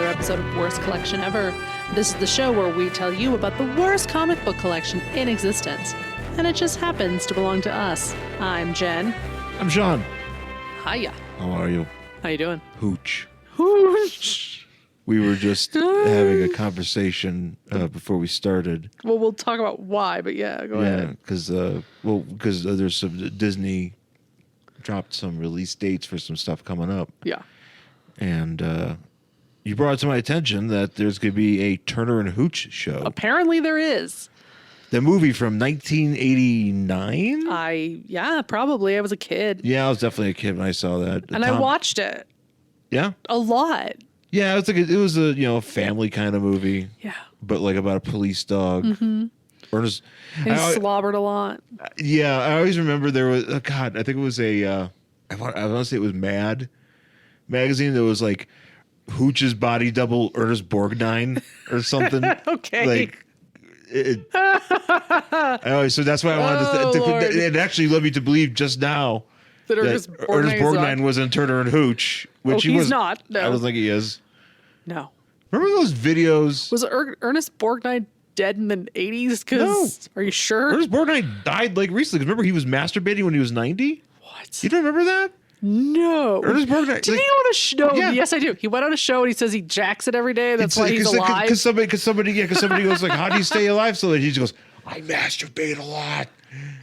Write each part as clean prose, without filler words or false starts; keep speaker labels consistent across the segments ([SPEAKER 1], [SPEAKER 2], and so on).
[SPEAKER 1] another episode of Worst Collection Ever. This is the show where we tell you about the worst comic book collection in existence. And it just happens to belong to us. I'm Jen.
[SPEAKER 2] I'm Sean.
[SPEAKER 1] Hiya.
[SPEAKER 2] How are you?
[SPEAKER 1] How you doing?
[SPEAKER 2] Hooch.
[SPEAKER 1] Hooch.
[SPEAKER 2] We were just having a conversation before we started.
[SPEAKER 1] Well, we'll talk about why, but yeah, go ahead.
[SPEAKER 2] Because there's some Disney dropped some release dates for some stuff coming up.
[SPEAKER 1] Yeah.
[SPEAKER 2] And you brought it to my attention that there's going to be a Turner and Hooch show.
[SPEAKER 1] Apparently there is.
[SPEAKER 2] The movie from 1989?
[SPEAKER 1] Yeah, probably. I was a kid.
[SPEAKER 2] Yeah, I was definitely a kid when I saw that.
[SPEAKER 1] And I watched it.
[SPEAKER 2] Yeah?
[SPEAKER 1] A lot.
[SPEAKER 2] Yeah, it was a family kind of movie.
[SPEAKER 1] Yeah.
[SPEAKER 2] But like about a police dog.
[SPEAKER 1] Mm-hmm.
[SPEAKER 2] Ernest,
[SPEAKER 1] he slobbered a lot.
[SPEAKER 2] Yeah, I always remember there was I think it was I want to say it was Mad magazine that was like Hooch's body double Ernest Borgnine or something.
[SPEAKER 1] Okay.
[SPEAKER 2] Like so that's why I wanted to it actually led me to believe just now
[SPEAKER 1] that Ernest
[SPEAKER 2] Borgnine was in Turner and Hooch, which he was
[SPEAKER 1] not. No.
[SPEAKER 2] I don't think he is.
[SPEAKER 1] No.
[SPEAKER 2] Remember those videos? Was
[SPEAKER 1] Ernest Borgnine dead in the 80s?
[SPEAKER 2] No.
[SPEAKER 1] Are you sure?
[SPEAKER 2] Ernest Borgnine died like recently. Remember he was masturbating when he was 90?
[SPEAKER 1] What?
[SPEAKER 2] You don't remember that?
[SPEAKER 1] No.
[SPEAKER 2] Ernest Borgnine.
[SPEAKER 1] Did he go on a show? Yeah. Yes, I do. He went on a show and he says he jacks it every day. That's why he's alive.
[SPEAKER 2] Because somebody goes like, "How do you stay alive?" So he just goes, "I masturbate a lot."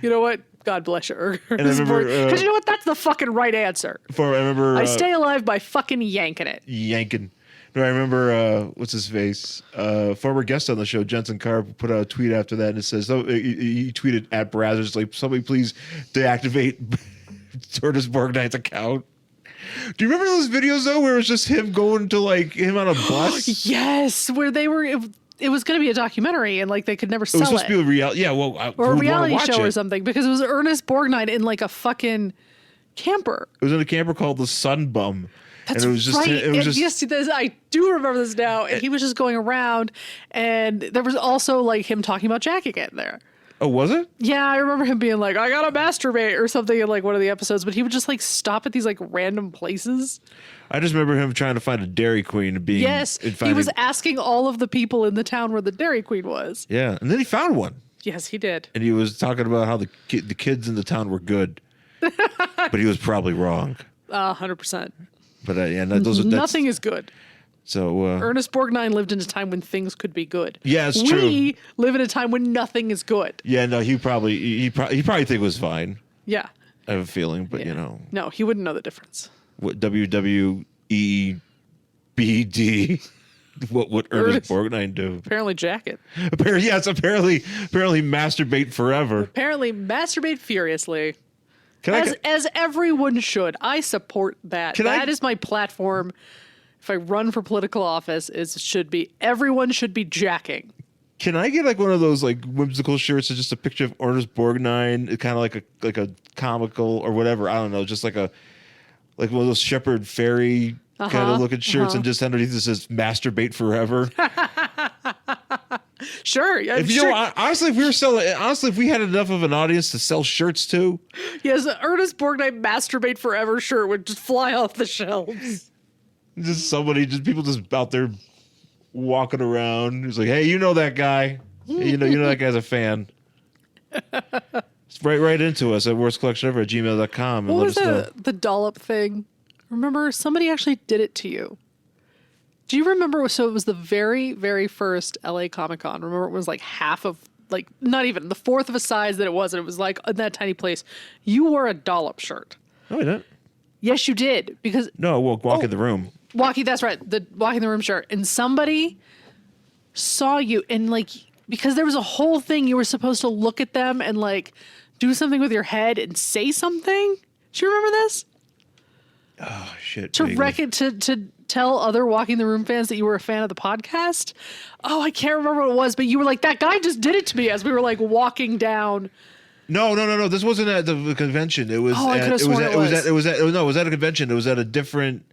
[SPEAKER 1] You know what? God bless you, Ernest.
[SPEAKER 2] Because
[SPEAKER 1] you know what? That's the fucking right answer. I stay alive by fucking yanking it.
[SPEAKER 2] Yanking. No, I remember what's his face? Former guest on the show, Jensen Carr, put out a tweet after that, and it says he tweeted at Brazzers like, "Somebody please deactivate Ernest Borgnine's account." Do you remember those videos though, where it was just him going to like him on a bus?
[SPEAKER 1] Yes, where they were. It was going to be a documentary, and like they could never sell it.
[SPEAKER 2] It was supposed to be a reality. Yeah, well,
[SPEAKER 1] or a reality show or something, because it was Ernest Borgnine in like a fucking camper.
[SPEAKER 2] It was in a camper called the Sun Bum.
[SPEAKER 1] That's
[SPEAKER 2] and it was just,
[SPEAKER 1] right.
[SPEAKER 2] It was just,
[SPEAKER 1] yes, I do remember this now. And he was just going around, and there was also like him talking about jacking it there.
[SPEAKER 2] Oh, was it?
[SPEAKER 1] Yeah, I remember him being like, "I gotta masturbate" or something in like one of the episodes. But he would just like stop at these like random places.
[SPEAKER 2] I just remember him trying to find a Dairy Queen and being
[SPEAKER 1] he was asking all of the people in the town where the Dairy Queen was.
[SPEAKER 2] Yeah, and then he found one.
[SPEAKER 1] Yes, he did.
[SPEAKER 2] And he was talking about how the kids in the town were good, but he was probably wrong.
[SPEAKER 1] 100%.
[SPEAKER 2] But
[SPEAKER 1] nothing is good.
[SPEAKER 2] So
[SPEAKER 1] Ernest Borgnine lived in a time when things could be good.
[SPEAKER 2] Yeah, it's true.
[SPEAKER 1] We live in a time when nothing is good.
[SPEAKER 2] Yeah, no, he probably think it was fine.
[SPEAKER 1] Yeah,
[SPEAKER 2] I have a feeling, but
[SPEAKER 1] no, he wouldn't know the difference.
[SPEAKER 2] What WWEBD? What would Ernest Borgnine do?
[SPEAKER 1] Apparently, jack it.
[SPEAKER 2] Apparently masturbate forever.
[SPEAKER 1] Apparently, masturbate furiously. As everyone should. I support that. That is my platform. If I run for political office, everyone should be jacking.
[SPEAKER 2] Can I get like one of those like whimsical shirts that's just a picture of Ernest Borgnine, kind of like a comical or whatever? I don't know, just like one of those Shepherd Fairy kind of looking shirts, and just underneath it says "masturbate forever."
[SPEAKER 1] Sure. Yeah,
[SPEAKER 2] honestly, if we had enough of an audience to sell shirts too.
[SPEAKER 1] Yes, Ernest Borgnine masturbate forever shirt would just fly off the shelves.
[SPEAKER 2] People just out there walking around. He's like, "Hey, you know that guy? You know that guy's a fan." It's right into us at worstcollectionever@gmail.com.
[SPEAKER 1] What was the dollop thing? Remember, somebody actually did it to you. Do you remember? So it was the very, very first LA Comic-Con. Remember, it was like half of, like, not even the fourth of a size that it was. And it was like in that tiny place. You wore a dollop shirt.
[SPEAKER 2] No, I didn't.
[SPEAKER 1] Yes, you did. Because
[SPEAKER 2] walk in the room.
[SPEAKER 1] That's right. The walking the room shirt. And somebody saw you, and like, because there was a whole thing, you were supposed to look at them and like do something with your head and say something. Do you remember this?
[SPEAKER 2] Oh shit!
[SPEAKER 1] To tell other Walking the Room fans that you were a fan of the podcast. Oh, I can't remember what it was, but you were like, "That guy just did it to me" as we were like walking down.
[SPEAKER 2] No. This wasn't at the convention. It was.
[SPEAKER 1] Oh, I could have sworn it was.
[SPEAKER 2] It was at a convention. It was at a different.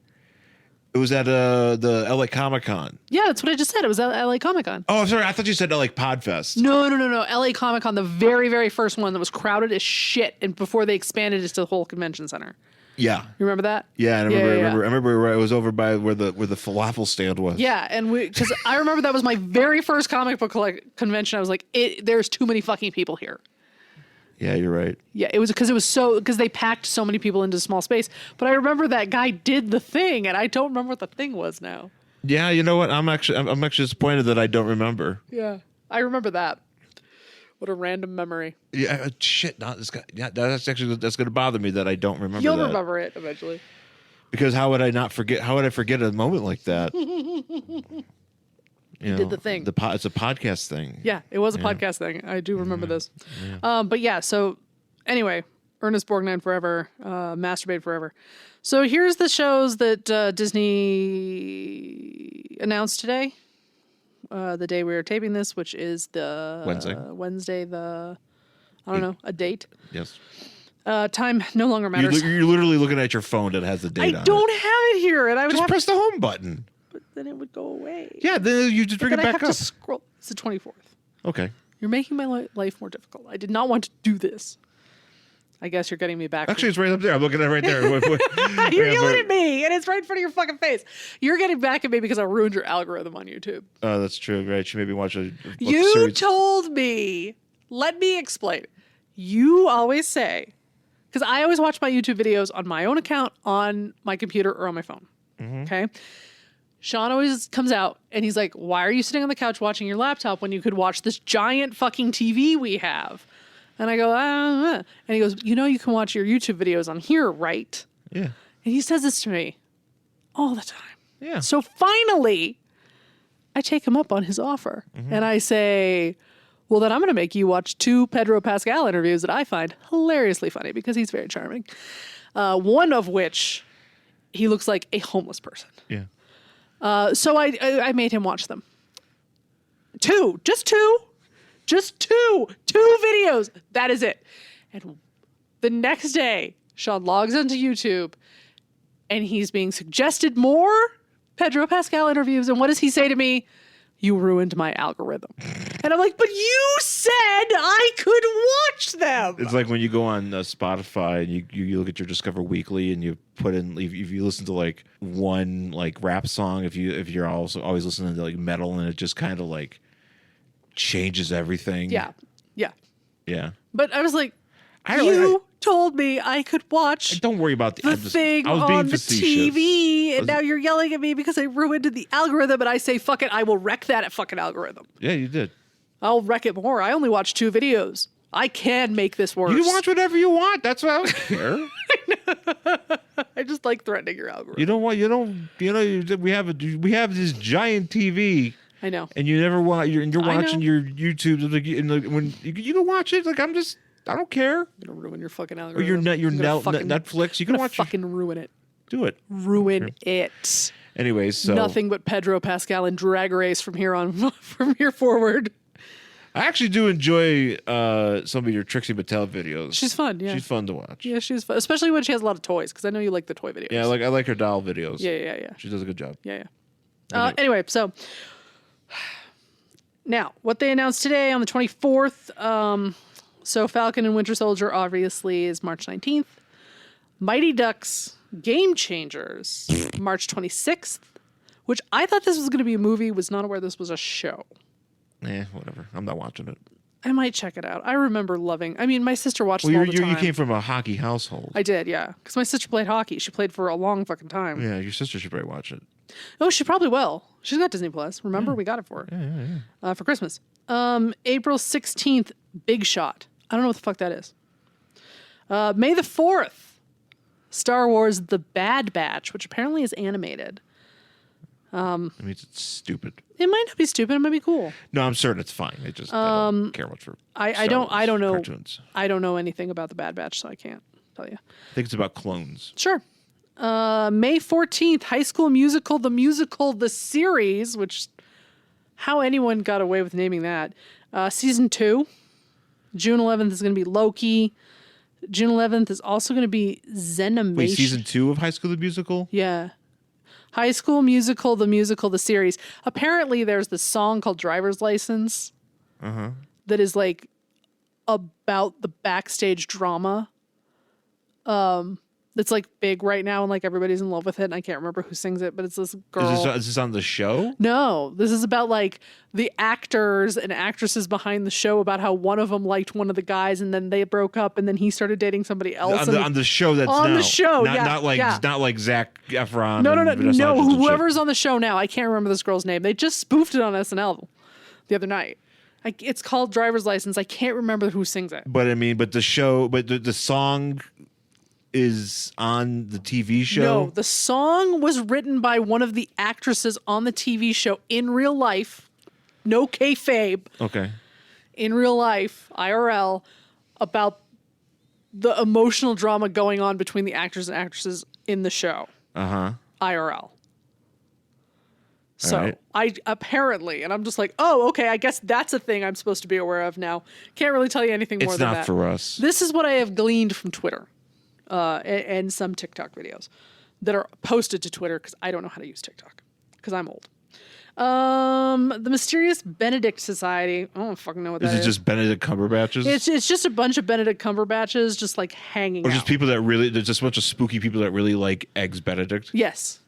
[SPEAKER 2] It was at the LA Comic-Con.
[SPEAKER 1] Yeah, that's what I just said. It was at LA Comic-Con.
[SPEAKER 2] Oh, sorry. I thought you said LA Podfest.
[SPEAKER 1] No. LA Comic-Con, the very, very first one that was crowded as shit, and before they expanded it to the whole convention center.
[SPEAKER 2] Yeah.
[SPEAKER 1] You remember that?
[SPEAKER 2] Yeah, and I remember where I was over by where the falafel stand was.
[SPEAKER 1] Yeah, and because I remember that was my very first comic book convention. I was like, there's too many fucking people here.
[SPEAKER 2] Yeah, you're right.
[SPEAKER 1] Yeah, it was because they packed so many people into a small space. But I remember that guy did the thing, and I don't remember what the thing was now.
[SPEAKER 2] Yeah, you know what? I'm actually disappointed that I don't remember.
[SPEAKER 1] Yeah, I remember that. What a random memory.
[SPEAKER 2] Yeah, shit. Not this guy. Yeah, that's going to bother me that I don't remember.
[SPEAKER 1] You'll remember it eventually.
[SPEAKER 2] Because how would I not forget? How would I forget a moment like that? You
[SPEAKER 1] did the thing.
[SPEAKER 2] It's a podcast thing.
[SPEAKER 1] Yeah, it was a podcast thing. I do remember this. Yeah. But yeah, so anyway, Ernest Borgnine forever, masturbate forever. So here's the shows that Disney announced today. The day we are taping this, which is the Wednesday, a date.
[SPEAKER 2] Yes.
[SPEAKER 1] Time no longer matters.
[SPEAKER 2] You're literally looking at your phone that has the date on it.
[SPEAKER 1] I don't have it here, and I would
[SPEAKER 2] just press the home button.
[SPEAKER 1] But then it would go away.
[SPEAKER 2] Yeah, then you just bring it back up.
[SPEAKER 1] To scroll. It's the 24th.
[SPEAKER 2] Okay.
[SPEAKER 1] You're making my life more difficult. I did not want to do this. I guess you're getting me back.
[SPEAKER 2] Actually, it's right up there. I'm looking at it right there.
[SPEAKER 1] You're yelling at me, and it's right in front of your fucking face. You're getting back at me because I ruined your algorithm on YouTube.
[SPEAKER 2] Oh, that's true. Right. You maybe watch a
[SPEAKER 1] You
[SPEAKER 2] series.
[SPEAKER 1] told me. Let me explain. You always say, because I always watch my YouTube videos on my own account, on my computer, or on my phone. Mm-hmm. Okay? Sean always comes out, and he's like, why are you sitting on the couch watching your laptop when you could watch this giant fucking TV we have? And I go, and he goes, you can watch your YouTube videos on here, right?
[SPEAKER 2] Yeah.
[SPEAKER 1] And he says this to me all the time.
[SPEAKER 2] Yeah.
[SPEAKER 1] So finally, I take him up on his offer. Mm-hmm. And I say, well, then I'm going to make you watch 2 Pedro Pascal interviews that I find hilariously funny because he's very charming. One of which, he looks like a homeless person.
[SPEAKER 2] Yeah.
[SPEAKER 1] So I made him watch them. 2. Just 2. Just 2 videos. That is it. And the next day, Sean logs into YouTube and he's being suggested more Pedro Pascal interviews. And what does he say to me? You ruined my algorithm. And I'm like, but you said I could watch them.
[SPEAKER 2] It's like when you go on Spotify and you look at your Discover Weekly and you put in, if you listen to like one like rap song, if you're also always listening to like metal, and it just kind of like changes everything.
[SPEAKER 1] Yeah.
[SPEAKER 2] Yeah.
[SPEAKER 1] But I was like, you told me I could watch.
[SPEAKER 2] Don't worry about
[SPEAKER 1] the thing on the TV, and now you're yelling at me because I ruined the algorithm. And I say, "Fuck it, I will wreck that fucking algorithm."
[SPEAKER 2] Yeah, you did.
[SPEAKER 1] I'll wreck it more. I only watched 2 videos. I can make this worse.
[SPEAKER 2] You can watch whatever you want. That's what I don't care.
[SPEAKER 1] I just like threatening your algorithm.
[SPEAKER 2] We have this giant TV.
[SPEAKER 1] I know.
[SPEAKER 2] And you never watch. You're watching your YouTube. When you can watch it, like I don't care.
[SPEAKER 1] I'm gonna ruin your fucking algorithm.
[SPEAKER 2] Or your Netflix. You can watch.
[SPEAKER 1] Fucking ruin it.
[SPEAKER 2] Do it.
[SPEAKER 1] Ruin it.
[SPEAKER 2] Anyways, so
[SPEAKER 1] nothing but Pedro Pascal and Drag Race from here forward.
[SPEAKER 2] I actually do enjoy some of your Trixie Mattel videos.
[SPEAKER 1] She's fun. Yeah,
[SPEAKER 2] she's fun to watch.
[SPEAKER 1] Yeah, she's fun, especially when she has a lot of toys. Because I know you like the toy videos.
[SPEAKER 2] Yeah, I like her doll videos.
[SPEAKER 1] Yeah.
[SPEAKER 2] She does a good job.
[SPEAKER 1] Yeah. Anyway, so. Now, what they announced today on the 24th, so Falcon and Winter Soldier obviously is March 19th. Mighty Ducks Game Changers, March 26th, which I thought this was going to be a movie, was not aware this was a show.
[SPEAKER 2] Whatever. I'm not watching it.
[SPEAKER 1] I might check it out. I remember my sister watched them all the time.
[SPEAKER 2] You came from a hockey household.
[SPEAKER 1] I did, yeah. Because my sister played hockey. She played for a long fucking time.
[SPEAKER 2] Yeah, your sister should probably watch it.
[SPEAKER 1] Oh, she probably will. She's got Disney Plus. Remember, we got it for her. Yeah. For Christmas. April 16th, Big Shot. I don't know what the fuck that is. May the 4th, Star Wars The Bad Batch, which apparently is animated.
[SPEAKER 2] That means it's stupid.
[SPEAKER 1] It might not be stupid. It might be cool.
[SPEAKER 2] No, I'm certain it's fine. I don't care much for
[SPEAKER 1] I don't know
[SPEAKER 2] cartoons.
[SPEAKER 1] I don't know anything about The Bad Batch, so I can't tell you.
[SPEAKER 2] I think it's about clones.
[SPEAKER 1] Sure. May 14th, High School Musical, the series, which how anyone got away with naming that. Season 2. June 11th is going to be Loki. June 11th is also going to be Zenimation.
[SPEAKER 2] Wait, season 2 of High School the Musical?
[SPEAKER 1] Yeah. High School Musical, the series. Apparently there's this song called Driver's License that is like about the backstage drama. It's like big right now and like everybody's in love with it. And I can't remember who sings it, but it's this girl.
[SPEAKER 2] Is this on the show?
[SPEAKER 1] No, this is about like the actors and actresses behind the show about how one of them liked one of the guys and then they broke up and then he started dating somebody else.
[SPEAKER 2] On the show that's
[SPEAKER 1] on
[SPEAKER 2] now.
[SPEAKER 1] the show,
[SPEAKER 2] Not like Zac Efron.
[SPEAKER 1] No. Whoever's on the show now, I can't remember this girl's name. They just spoofed it on SNL the other night. It's called Driver's License. I can't remember who sings it.
[SPEAKER 2] But the song is on the TV show?
[SPEAKER 1] No, the song was written by one of the actresses on the TV show in real life. No kayfabe.
[SPEAKER 2] Okay.
[SPEAKER 1] In real life, IRL, about the emotional drama going on between the actors and actresses in the show.
[SPEAKER 2] Uh-huh.
[SPEAKER 1] IRL. So
[SPEAKER 2] right.
[SPEAKER 1] I apparently, and I'm just like, oh, okay, I guess that's a thing I'm supposed to be aware of now. Can't really tell you anything more than that.
[SPEAKER 2] It's not for us.
[SPEAKER 1] This is what I have gleaned from Twitter. And some TikTok videos that are posted to Twitter because I don't know how to use TikTok because I'm old. The Mysterious Benedict Society. I don't fucking know what that is.
[SPEAKER 2] Is it just Benedict Cumberbatches?
[SPEAKER 1] It's just a bunch of Benedict Cumberbatches just like hanging out.
[SPEAKER 2] Or just people that really, there's just a bunch of spooky people that really like Eggs Benedict?
[SPEAKER 1] Yes,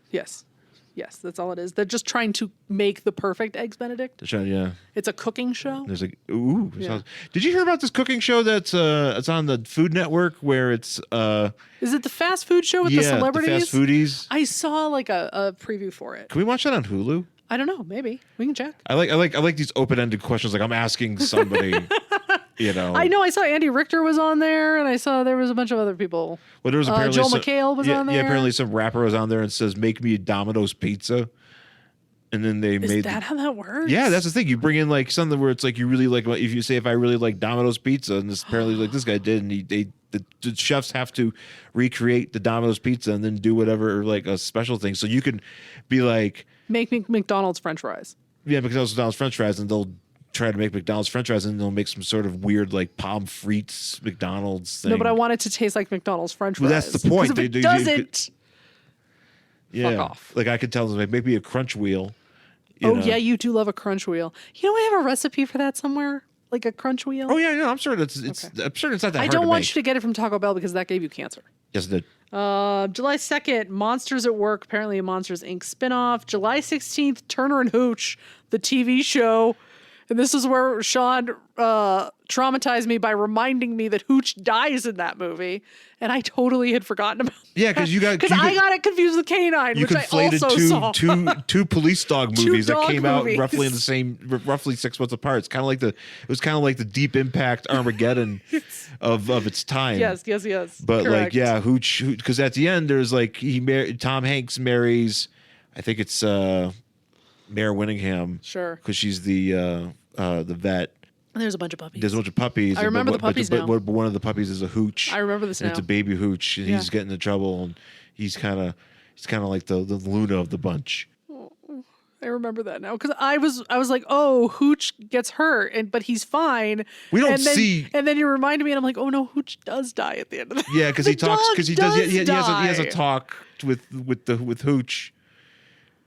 [SPEAKER 1] that's all it is. They're just trying to make the perfect Eggs Benedict.
[SPEAKER 2] Yeah.
[SPEAKER 1] It's a cooking show.
[SPEAKER 2] There's like, ooh.
[SPEAKER 1] Yeah.
[SPEAKER 2] Did you hear about this cooking show that's it's on the Food Network where it's
[SPEAKER 1] Is it the fast food show with the celebrities?
[SPEAKER 2] The fast foodies.
[SPEAKER 1] I saw like a preview for it.
[SPEAKER 2] Can we watch that on Hulu?
[SPEAKER 1] I don't know. Maybe we can check.
[SPEAKER 2] I like these open-ended questions. Like I'm asking somebody, you know.
[SPEAKER 1] I know. I saw Andy Richter was on there, and I saw there was a bunch of other people.
[SPEAKER 2] Well, there was apparently
[SPEAKER 1] Joel McHale was on there.
[SPEAKER 2] Yeah, apparently some rapper was on there and says, "Make me a Domino's pizza," and then they
[SPEAKER 1] Is that how that works?
[SPEAKER 2] Yeah, that's the thing. You bring in like something where it's like you really like. If you say, "If I really like Domino's pizza," and this apparently like this guy did, and the chefs have to recreate the Domino's pizza and then do whatever like a special thing. So you can be like.
[SPEAKER 1] Make McDonald's French fries.
[SPEAKER 2] Yeah, McDonald's French fries, and they'll try to make McDonald's French fries, and they'll make some sort of weird like pommes frites McDonald's thing.
[SPEAKER 1] No, but I want it to taste like McDonald's French fries.
[SPEAKER 2] Well, that's the point.
[SPEAKER 1] If it doesn't,
[SPEAKER 2] fuck
[SPEAKER 1] off.
[SPEAKER 2] Like I could tell them, like maybe a crunch wheel.
[SPEAKER 1] Yeah, you do love a crunch wheel. You know, I have a recipe for that somewhere, like a crunch wheel.
[SPEAKER 2] Oh yeah, no, I'm sure I'm sure it's not that hard.
[SPEAKER 1] I don't want you to get it from Taco Bell because that gave you cancer.
[SPEAKER 2] Yes, it did.
[SPEAKER 1] July 2nd, Monsters at Work, apparently a Monsters, Inc. spinoff. July 16th, Turner and Hooch, the TV show. And this is where Sean traumatized me by reminding me that Hooch dies in that movie. And I totally had forgotten about that.
[SPEAKER 2] Yeah, because
[SPEAKER 1] I got it confused with K-9, which I also saw.
[SPEAKER 2] two police dog movies that came out
[SPEAKER 1] movies.
[SPEAKER 2] roughly 6 months apart. It's kind of like the Deep Impact Armageddon of its time.
[SPEAKER 1] Yes.
[SPEAKER 2] But
[SPEAKER 1] correct.
[SPEAKER 2] like, yeah, Hooch, because at the end there's like Tom Hanks marries, I think it's Mare Winningham.
[SPEAKER 1] Sure.
[SPEAKER 2] Because she's the vet.
[SPEAKER 1] And there's a bunch of puppies.
[SPEAKER 2] There's a bunch of puppies.
[SPEAKER 1] I remember the puppies now.
[SPEAKER 2] But one of the puppies is a Hooch.
[SPEAKER 1] I remember this now.
[SPEAKER 2] It's a baby Hooch, and he's getting in trouble, and he's kind of like the Luna of the bunch.
[SPEAKER 1] I remember that now because I was like, oh, Hooch gets hurt, but he's fine.
[SPEAKER 2] We don't see.
[SPEAKER 1] And then you reminded me, and I'm like, oh no, Hooch does die at the end of the.
[SPEAKER 2] Yeah, because he talks. Because he has a talk with Hooch.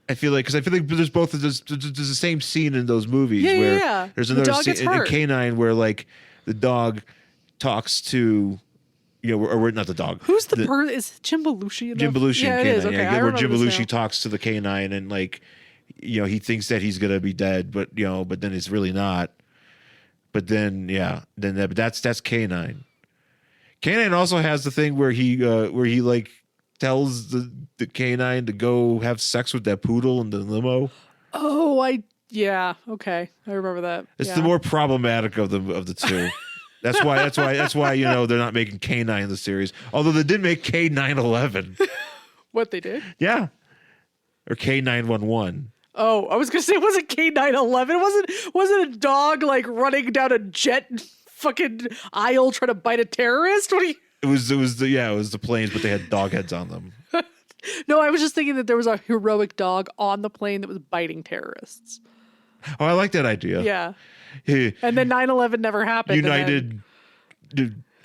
[SPEAKER 2] I feel like there's the same scene in those movies where there's another scene in K9 where like the dog talks to, or not the dog.
[SPEAKER 1] Who's the person? Is Jim Belushi?
[SPEAKER 2] Jim Belushi in K9.
[SPEAKER 1] It is. Okay,
[SPEAKER 2] where Jim Belushi talks to the K9 and like, he thinks that he's gonna be dead, but then it's really not. But then that's K9. K9 also has the thing where he like tells the K9 to go have sex with that poodle in the limo. Oh,
[SPEAKER 1] okay, I remember that.
[SPEAKER 2] It's the more problematic of the two. That's why they're not making K9 the series. Although they did make K911.
[SPEAKER 1] What they did?
[SPEAKER 2] Yeah, or K911.
[SPEAKER 1] Oh, I was gonna say, was it K911? Wasn't a dog like running down a jet fucking aisle trying to bite a terrorist? What are you?
[SPEAKER 2] It was the planes, but they had dog heads on them.
[SPEAKER 1] No, I was just thinking that there was a heroic dog on the plane that was biting terrorists.
[SPEAKER 2] Oh, I like that idea.
[SPEAKER 1] Yeah. And then 9/11 never happened.
[SPEAKER 2] United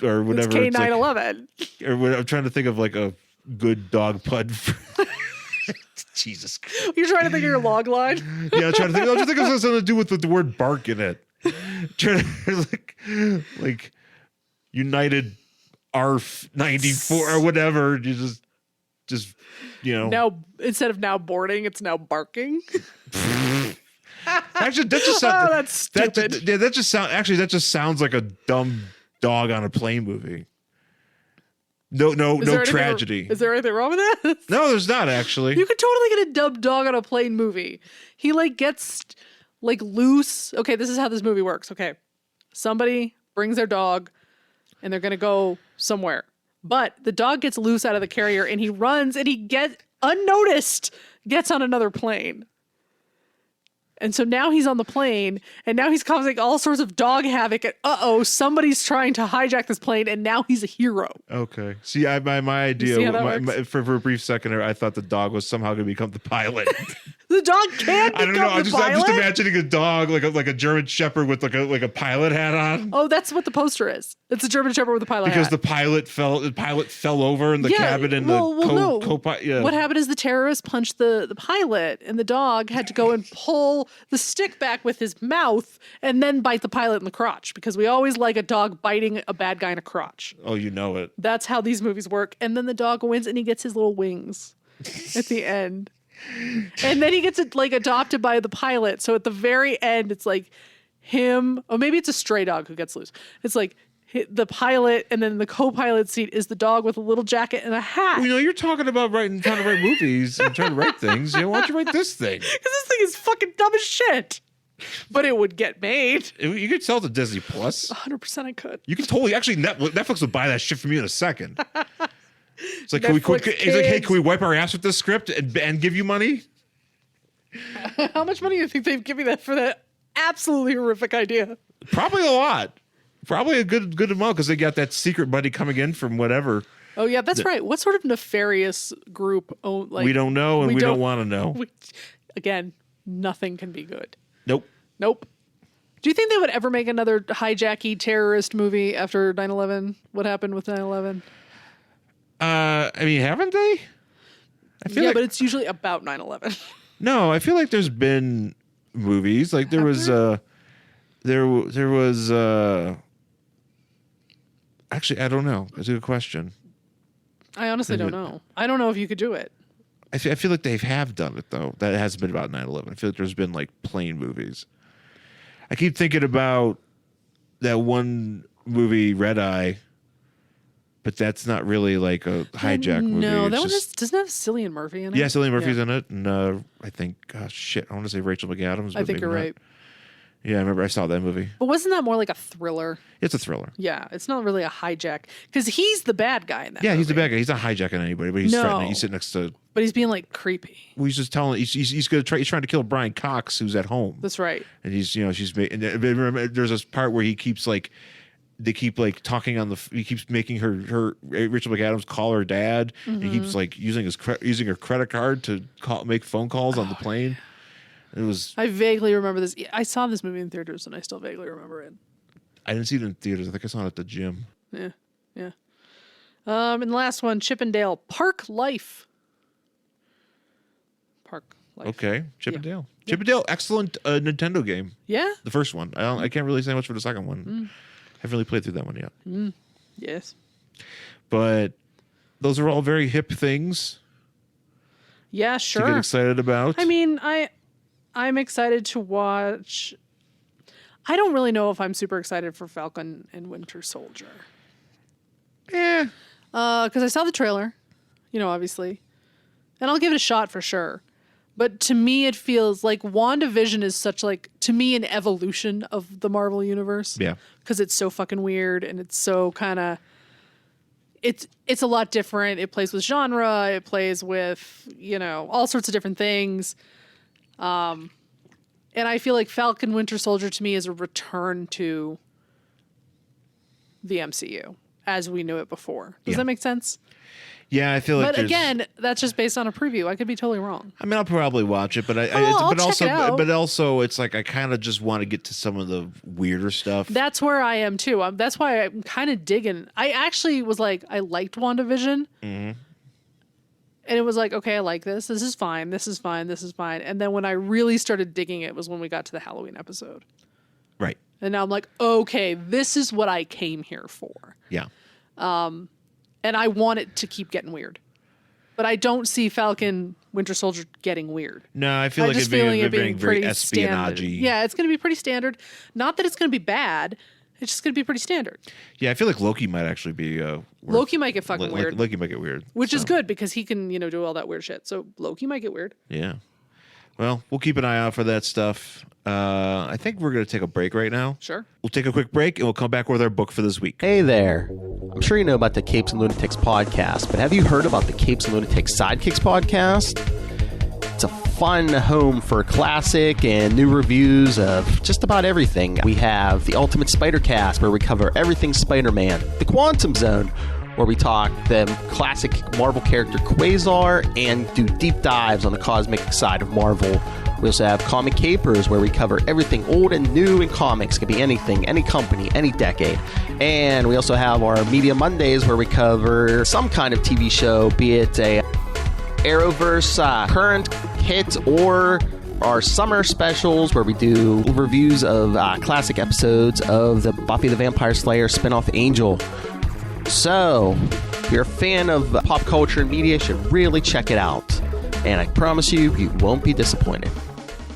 [SPEAKER 2] or whatever.
[SPEAKER 1] It's K911.
[SPEAKER 2] Or I'm trying to think of like a good dog pun. Jesus Christ.
[SPEAKER 1] You're trying to think of your log line?
[SPEAKER 2] Yeah, I'm trying to think. I'm just thinking of something to do with the word bark in it. Trying to like United R94 or whatever. You just
[SPEAKER 1] Now, instead of now boarding, it's now barking.
[SPEAKER 2] Actually, that just sounds.
[SPEAKER 1] That's stupid.
[SPEAKER 2] That just sounds like a dumb dog on a plane movie. No tragedy.
[SPEAKER 1] Is there anything wrong with that?
[SPEAKER 2] No, there's not actually.
[SPEAKER 1] You could totally get a dumb dog on a plane movie. He gets loose. Okay, this is how this movie works. Okay, somebody brings their dog, and they're gonna go somewhere, but the dog gets loose out of the carrier, and he runs, and he gets unnoticed, gets on another plane. And so now he's on the plane, and now he's causing all sorts of dog havoc. And somebody's trying to hijack this plane, and now he's a hero.
[SPEAKER 2] Okay. See, my idea, for a brief second there, I thought the dog was somehow going to become the pilot.
[SPEAKER 1] The dog can become the pilot?
[SPEAKER 2] I'm just imagining a dog like a German Shepherd with like a pilot hat on.
[SPEAKER 1] Oh, that's what the poster is. It's a German Shepherd with a pilot hat.
[SPEAKER 2] Because the pilot fell over in the cabin, and co-pilot. Yeah.
[SPEAKER 1] What happened is the terrorist punched the pilot, and the dog had to go and pull the stick back with his mouth and then bite the pilot in the crotch, because we always like a dog biting a bad guy in a crotch.
[SPEAKER 2] Oh, you know it.
[SPEAKER 1] That's how these movies work. And then the dog wins, and he gets his little wings at the end. And then he gets adopted by the pilot. So at the very end, it's like him, or maybe it's a stray dog who gets loose. It's like the pilot, and then the co-pilot seat is the dog with a little jacket and a hat.
[SPEAKER 2] Well, you're talking about trying to write movies and trying to write things. Why don't you write this thing?
[SPEAKER 1] Because this thing is fucking dumb as shit. But it would get made.
[SPEAKER 2] You could sell it to Disney Plus.
[SPEAKER 1] 100% I could.
[SPEAKER 2] You can totally, actually, Netflix would buy that shit from you in a second. It's like, can we wipe our ass with this script and give you money?
[SPEAKER 1] How much money do you think they'd give you for that absolutely horrific idea?
[SPEAKER 2] Probably a lot. Probably a good amount, because they got that secret money coming in from whatever.
[SPEAKER 1] Oh yeah, that's right. What sort of nefarious group?
[SPEAKER 2] We don't know, and we don't want to know.
[SPEAKER 1] Again, nothing can be good.
[SPEAKER 2] Nope.
[SPEAKER 1] Do you think they would ever make another hijacky terrorist movie after 9/11? What happened with 9/11?
[SPEAKER 2] I mean, haven't they?
[SPEAKER 1] But it's usually about 9/11.
[SPEAKER 2] No, I feel like there's been movies. Like there was actually, I don't know. That's a good question.
[SPEAKER 1] I honestly don't know. I don't know if you could do it.
[SPEAKER 2] I feel like they have done it, though. That hasn't been about 9/11. I feel like there's been plane movies. I keep thinking about that one movie, Red Eye, but that's not really like a hijack movie.
[SPEAKER 1] No, that one doesn't have Cillian Murphy in it.
[SPEAKER 2] Yeah, Cillian Murphy's in it. And I think, I want to say Rachel McAdams.
[SPEAKER 1] I think you're right.
[SPEAKER 2] Yeah, I remember I saw that movie.
[SPEAKER 1] But wasn't that more like a thriller?
[SPEAKER 2] It's a thriller.
[SPEAKER 1] Yeah, it's not really a hijack, because he's the bad guy in that movie.
[SPEAKER 2] He's the bad guy. He's not hijacking anybody, but he's threatening. He's sitting next to...
[SPEAKER 1] But he's being creepy.
[SPEAKER 2] Well, he's just telling... He's trying to kill Brian Cox, who's at home.
[SPEAKER 1] That's right.
[SPEAKER 2] And there's this part where he keeps they keep talking on he keeps making her Rachel McAdams call her dad. Mm-hmm. And he keeps using her credit card to make phone calls on the plane. Yeah.
[SPEAKER 1] I vaguely remember this. I saw this movie in theaters, and I still vaguely remember it.
[SPEAKER 2] I didn't see it in theaters. I think I saw it at the gym.
[SPEAKER 1] Yeah. And the last one, Chip and Dale, Park Life.
[SPEAKER 2] Okay, Chip and Dale. Yeah. Chip and Dale, excellent Nintendo game. Yeah, the first one. I can't really say much for the second one. Haven't really played through that one yet.
[SPEAKER 1] Yes,
[SPEAKER 2] but those are all very hip things.
[SPEAKER 1] Yeah, sure.
[SPEAKER 2] To get excited about.
[SPEAKER 1] I mean, I'm excited to watch. I don't really know if I'm super excited for Falcon and Winter Soldier.
[SPEAKER 2] Yeah.
[SPEAKER 1] Because I saw the trailer, obviously. And I'll give it a shot for sure. But to me, it feels like WandaVision is such to me, an evolution of the Marvel Universe.
[SPEAKER 2] Yeah.
[SPEAKER 1] Because it's so fucking weird, and it's so kind of... It's a lot different. It plays with genre. It plays with, all sorts of different things. And I feel like Falcon Winter Soldier to me is a return to the MCU as we knew it before. Does that make sense?
[SPEAKER 2] Yeah, I feel like.
[SPEAKER 1] But again, that's just based on a preview. I could be totally wrong.
[SPEAKER 2] I mean, I'll probably watch it, but
[SPEAKER 1] I'll check it out.
[SPEAKER 2] But also, it's I kind of just want to get to some of the weirder stuff.
[SPEAKER 1] That's where I am too. That's why I'm kind of digging. I actually was I liked WandaVision. Mm-hmm. And it was okay, I like this. This is fine. This is fine. This is fine. And then when I really started digging it was when we got to the Halloween episode.
[SPEAKER 2] Right.
[SPEAKER 1] And now I'm okay, this is what I came here for.
[SPEAKER 2] Yeah.
[SPEAKER 1] And I want it to keep getting weird. But I don't see Falcon Winter Soldier getting weird.
[SPEAKER 2] No, I feel
[SPEAKER 1] I'm
[SPEAKER 2] like
[SPEAKER 1] just
[SPEAKER 2] it's
[SPEAKER 1] feeling it
[SPEAKER 2] being
[SPEAKER 1] being
[SPEAKER 2] very
[SPEAKER 1] pretty
[SPEAKER 2] espionage-y.
[SPEAKER 1] standard. Yeah, it's going to be pretty standard. Not that it's going to be bad. It's just going to be pretty standard.
[SPEAKER 2] Yeah, I feel like Loki might actually be...
[SPEAKER 1] Loki might get fucking weird.
[SPEAKER 2] Loki might get weird.
[SPEAKER 1] Which is good because he can, do all that weird shit. So Loki might get weird.
[SPEAKER 2] Yeah. Well, we'll keep an eye out for that stuff. I think we're going to take a break right now.
[SPEAKER 1] Sure.
[SPEAKER 2] We'll take a quick break and we'll come back with our book for this week.
[SPEAKER 3] Hey there. I'm sure you know about the Capes and Lunatics podcast, but have you heard about the Capes and Lunatics Sidekicks podcast? It's a fun home for classic and new reviews of just about everything. We have the Ultimate Spider Cast, where we cover everything Spider-Man. The Quantum Zone, where we talk the classic Marvel character Quasar and do deep dives on the cosmic side of Marvel. We also have Comic Capers, where we cover everything old and new in comics. It could be anything, any company, any decade. And we also have our Media Mondays, where we cover some kind of TV show, be it a Arrowverse current hit or our summer specials, where we do reviews of classic episodes of the Buffy the Vampire Slayer spinoff Angel. So, if you're a fan of pop culture and media, you should really check it out. And I promise you, you won't be disappointed.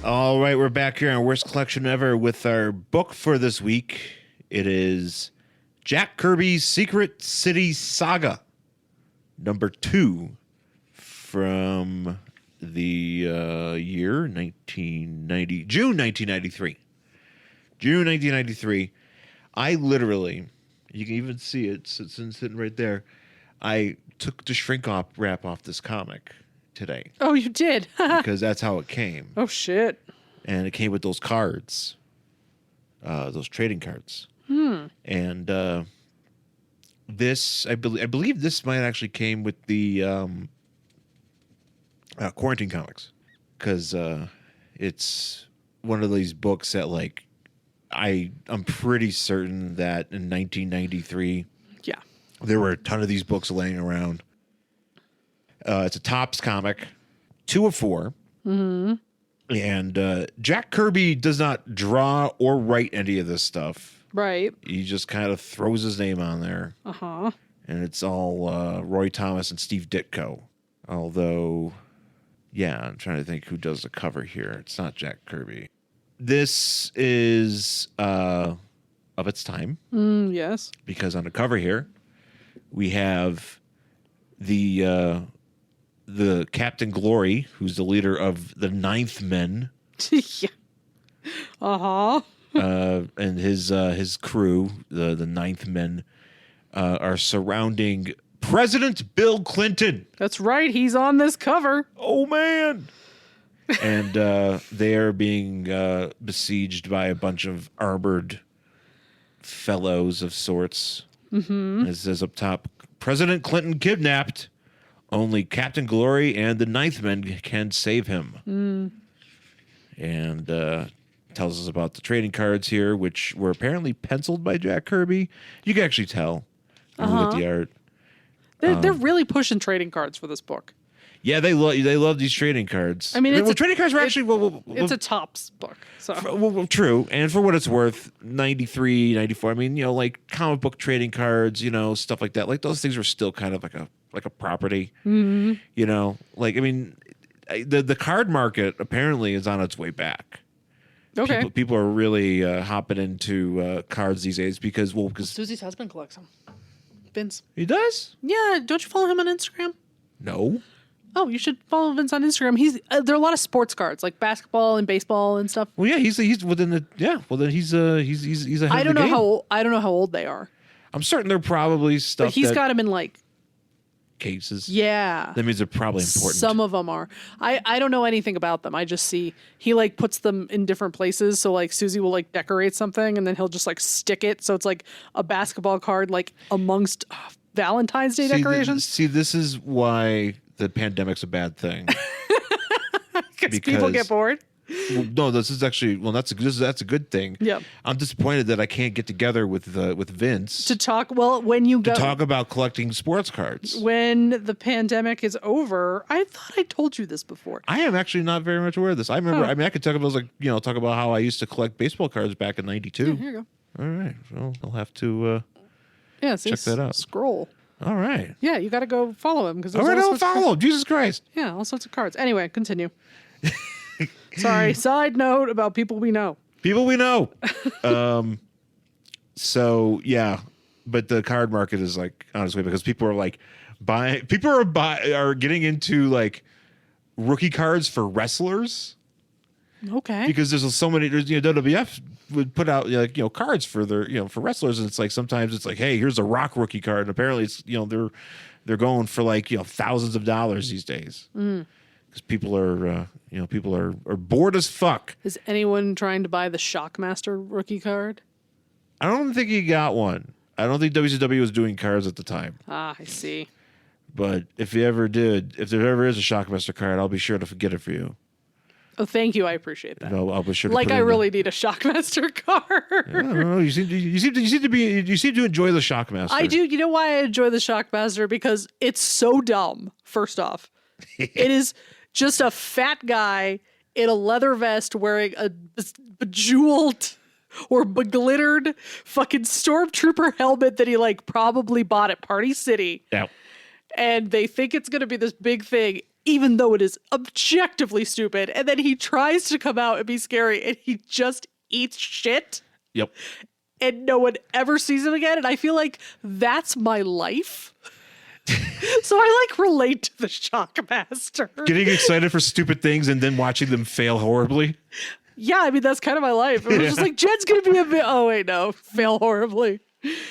[SPEAKER 2] All right, we're back here on Worst Collection Ever with our book for this week. It is Jack Kirby's Secret City Saga, number 2 from the year 1990, June 1993. June 1993. I literally, you can even see it, it's sitting right there. I took the shrink wrap off this comic today.
[SPEAKER 1] Oh, you did?
[SPEAKER 2] Because that's how it came.
[SPEAKER 1] Oh, shit.
[SPEAKER 2] And it came with those cards, those trading cards. And this, I believe this might actually came with the Quarantine Comics, because it's one of these books that, like, I'm pretty certain that in 1993,
[SPEAKER 1] yeah,
[SPEAKER 2] there were a ton of these books laying around. It's a Topps comic, 2 of 4. Mm-hmm. And Jack Kirby does not draw or write any of this stuff.
[SPEAKER 1] Right.
[SPEAKER 2] He just kind of throws his name on there.
[SPEAKER 1] Uh-huh.
[SPEAKER 2] And it's all Roy Thomas and Steve Ditko. Although, yeah, I'm trying to think who does the cover here. It's not Jack Kirby. This is of its time.
[SPEAKER 1] Yes.
[SPEAKER 2] Because on the cover here, we have the Captain Glory, who's the leader of the Ninth Men.
[SPEAKER 1] Yeah. Uh-huh.
[SPEAKER 2] And his crew, the Ninth Men, are surrounding President Bill Clinton.
[SPEAKER 1] That's right. He's on this cover.
[SPEAKER 2] Oh, man. And they are being besieged by a bunch of armored fellows of sorts. Mm-hmm. It says up top, President Clinton kidnapped. Only Captain Glory and the Ninth Men can save him. And tells us about the trading cards here, which were apparently penciled by Jack Kirby. You can actually tell. Look at the art.
[SPEAKER 1] They're really pushing trading cards for this book.
[SPEAKER 2] Yeah, they love these trading cards.
[SPEAKER 1] I mean,
[SPEAKER 2] trading cards were actually...
[SPEAKER 1] it's a Topps book. So
[SPEAKER 2] true. And for what it's worth, 93, 94, I mean, like comic book trading cards, stuff like that. Like those things were still kind of like a property. Mm-hmm. Like, I mean, the card market apparently is on its way back.
[SPEAKER 1] Okay.
[SPEAKER 2] People are really hopping into cards these days because
[SPEAKER 1] Susie's husband collects them. Vince.
[SPEAKER 2] He does?
[SPEAKER 1] Yeah. Don't you follow him on Instagram?
[SPEAKER 2] No.
[SPEAKER 1] Oh, you should follow Vince on Instagram. There are a lot of sports cards, like basketball and baseball and stuff.
[SPEAKER 2] Well, yeah, he's within the Well, then he's ahead
[SPEAKER 1] I don't
[SPEAKER 2] of the
[SPEAKER 1] know
[SPEAKER 2] game.
[SPEAKER 1] I don't know how old they are.
[SPEAKER 2] I'm certain they're probably stuff.
[SPEAKER 1] But he's got them in like
[SPEAKER 2] cases.
[SPEAKER 1] Yeah.
[SPEAKER 2] That means they're probably important.
[SPEAKER 1] Some of them are. I don't know anything about them. I just see he like puts them in different places. So like Susie will like decorate something and then he'll just like stick it. So it's like a basketball card like amongst Valentine's Day decorations.
[SPEAKER 2] This is why the pandemic's a bad thing.
[SPEAKER 1] Because people get bored.
[SPEAKER 2] Well, no, this is actually that's a good thing.
[SPEAKER 1] Yeah,
[SPEAKER 2] I'm disappointed that I can't get together with Vince
[SPEAKER 1] to talk. Well, when you go
[SPEAKER 2] to talk about collecting sports cards
[SPEAKER 1] when the pandemic is over. I thought I told you this before.
[SPEAKER 2] I am actually not very much aware of this. I remember. I mean, I could talk about talk about how I used to collect baseball cards back in '92.
[SPEAKER 1] Yeah, here you go.
[SPEAKER 2] All right, well, I'll have to
[SPEAKER 1] check
[SPEAKER 2] that out.
[SPEAKER 1] Scroll.
[SPEAKER 2] All right.
[SPEAKER 1] Yeah, you got to go follow him because
[SPEAKER 2] All right, I'll follow. Jesus Christ.
[SPEAKER 1] Yeah, all sorts of cards. Anyway, continue. Sorry. Side note about people we know.
[SPEAKER 2] People we know. So yeah, but the card market is like honestly because people are like buying. People are getting into like rookie cards for wrestlers.
[SPEAKER 1] Okay.
[SPEAKER 2] Because there's so many. WWF would put out like cards for their for wrestlers, and it's like sometimes it's like, hey, here's a Rock rookie card, and apparently it's they're going for like thousands of dollars these days because people are bored as fuck.
[SPEAKER 1] Is anyone trying to buy the Shockmaster rookie card?
[SPEAKER 2] I don't think he got one. I don't think WCW was doing cards at the time.
[SPEAKER 1] Ah, I see.
[SPEAKER 2] But if he ever did, if there ever is a Shockmaster card, I'll be sure to get it for you.
[SPEAKER 1] Oh, thank you. I appreciate that.
[SPEAKER 2] I'll be sure to
[SPEAKER 1] like
[SPEAKER 2] put
[SPEAKER 1] I
[SPEAKER 2] it in
[SPEAKER 1] really need a Shockmaster card.
[SPEAKER 2] I don't know. You seem to enjoy the Shockmaster.
[SPEAKER 1] I do. You know why I enjoy the Shockmaster? Because it's so dumb. First off, it is just a fat guy in a leather vest wearing a bejeweled or beglittered fucking stormtrooper helmet that he like probably bought at Party City.
[SPEAKER 2] Yeah.
[SPEAKER 1] And they think it's going to be this big thing, even though it is objectively stupid. And then he tries to come out and be scary, and he just eats shit.
[SPEAKER 2] Yep.
[SPEAKER 1] And no one ever sees him again. And I feel like that's my life. So I like relate to the Shockmaster.
[SPEAKER 2] Getting excited for stupid things and then watching them fail horribly.
[SPEAKER 1] Yeah, I mean, that's kind of my life. It was just like, Jed's going to be a bit, oh, wait, no, fail horribly.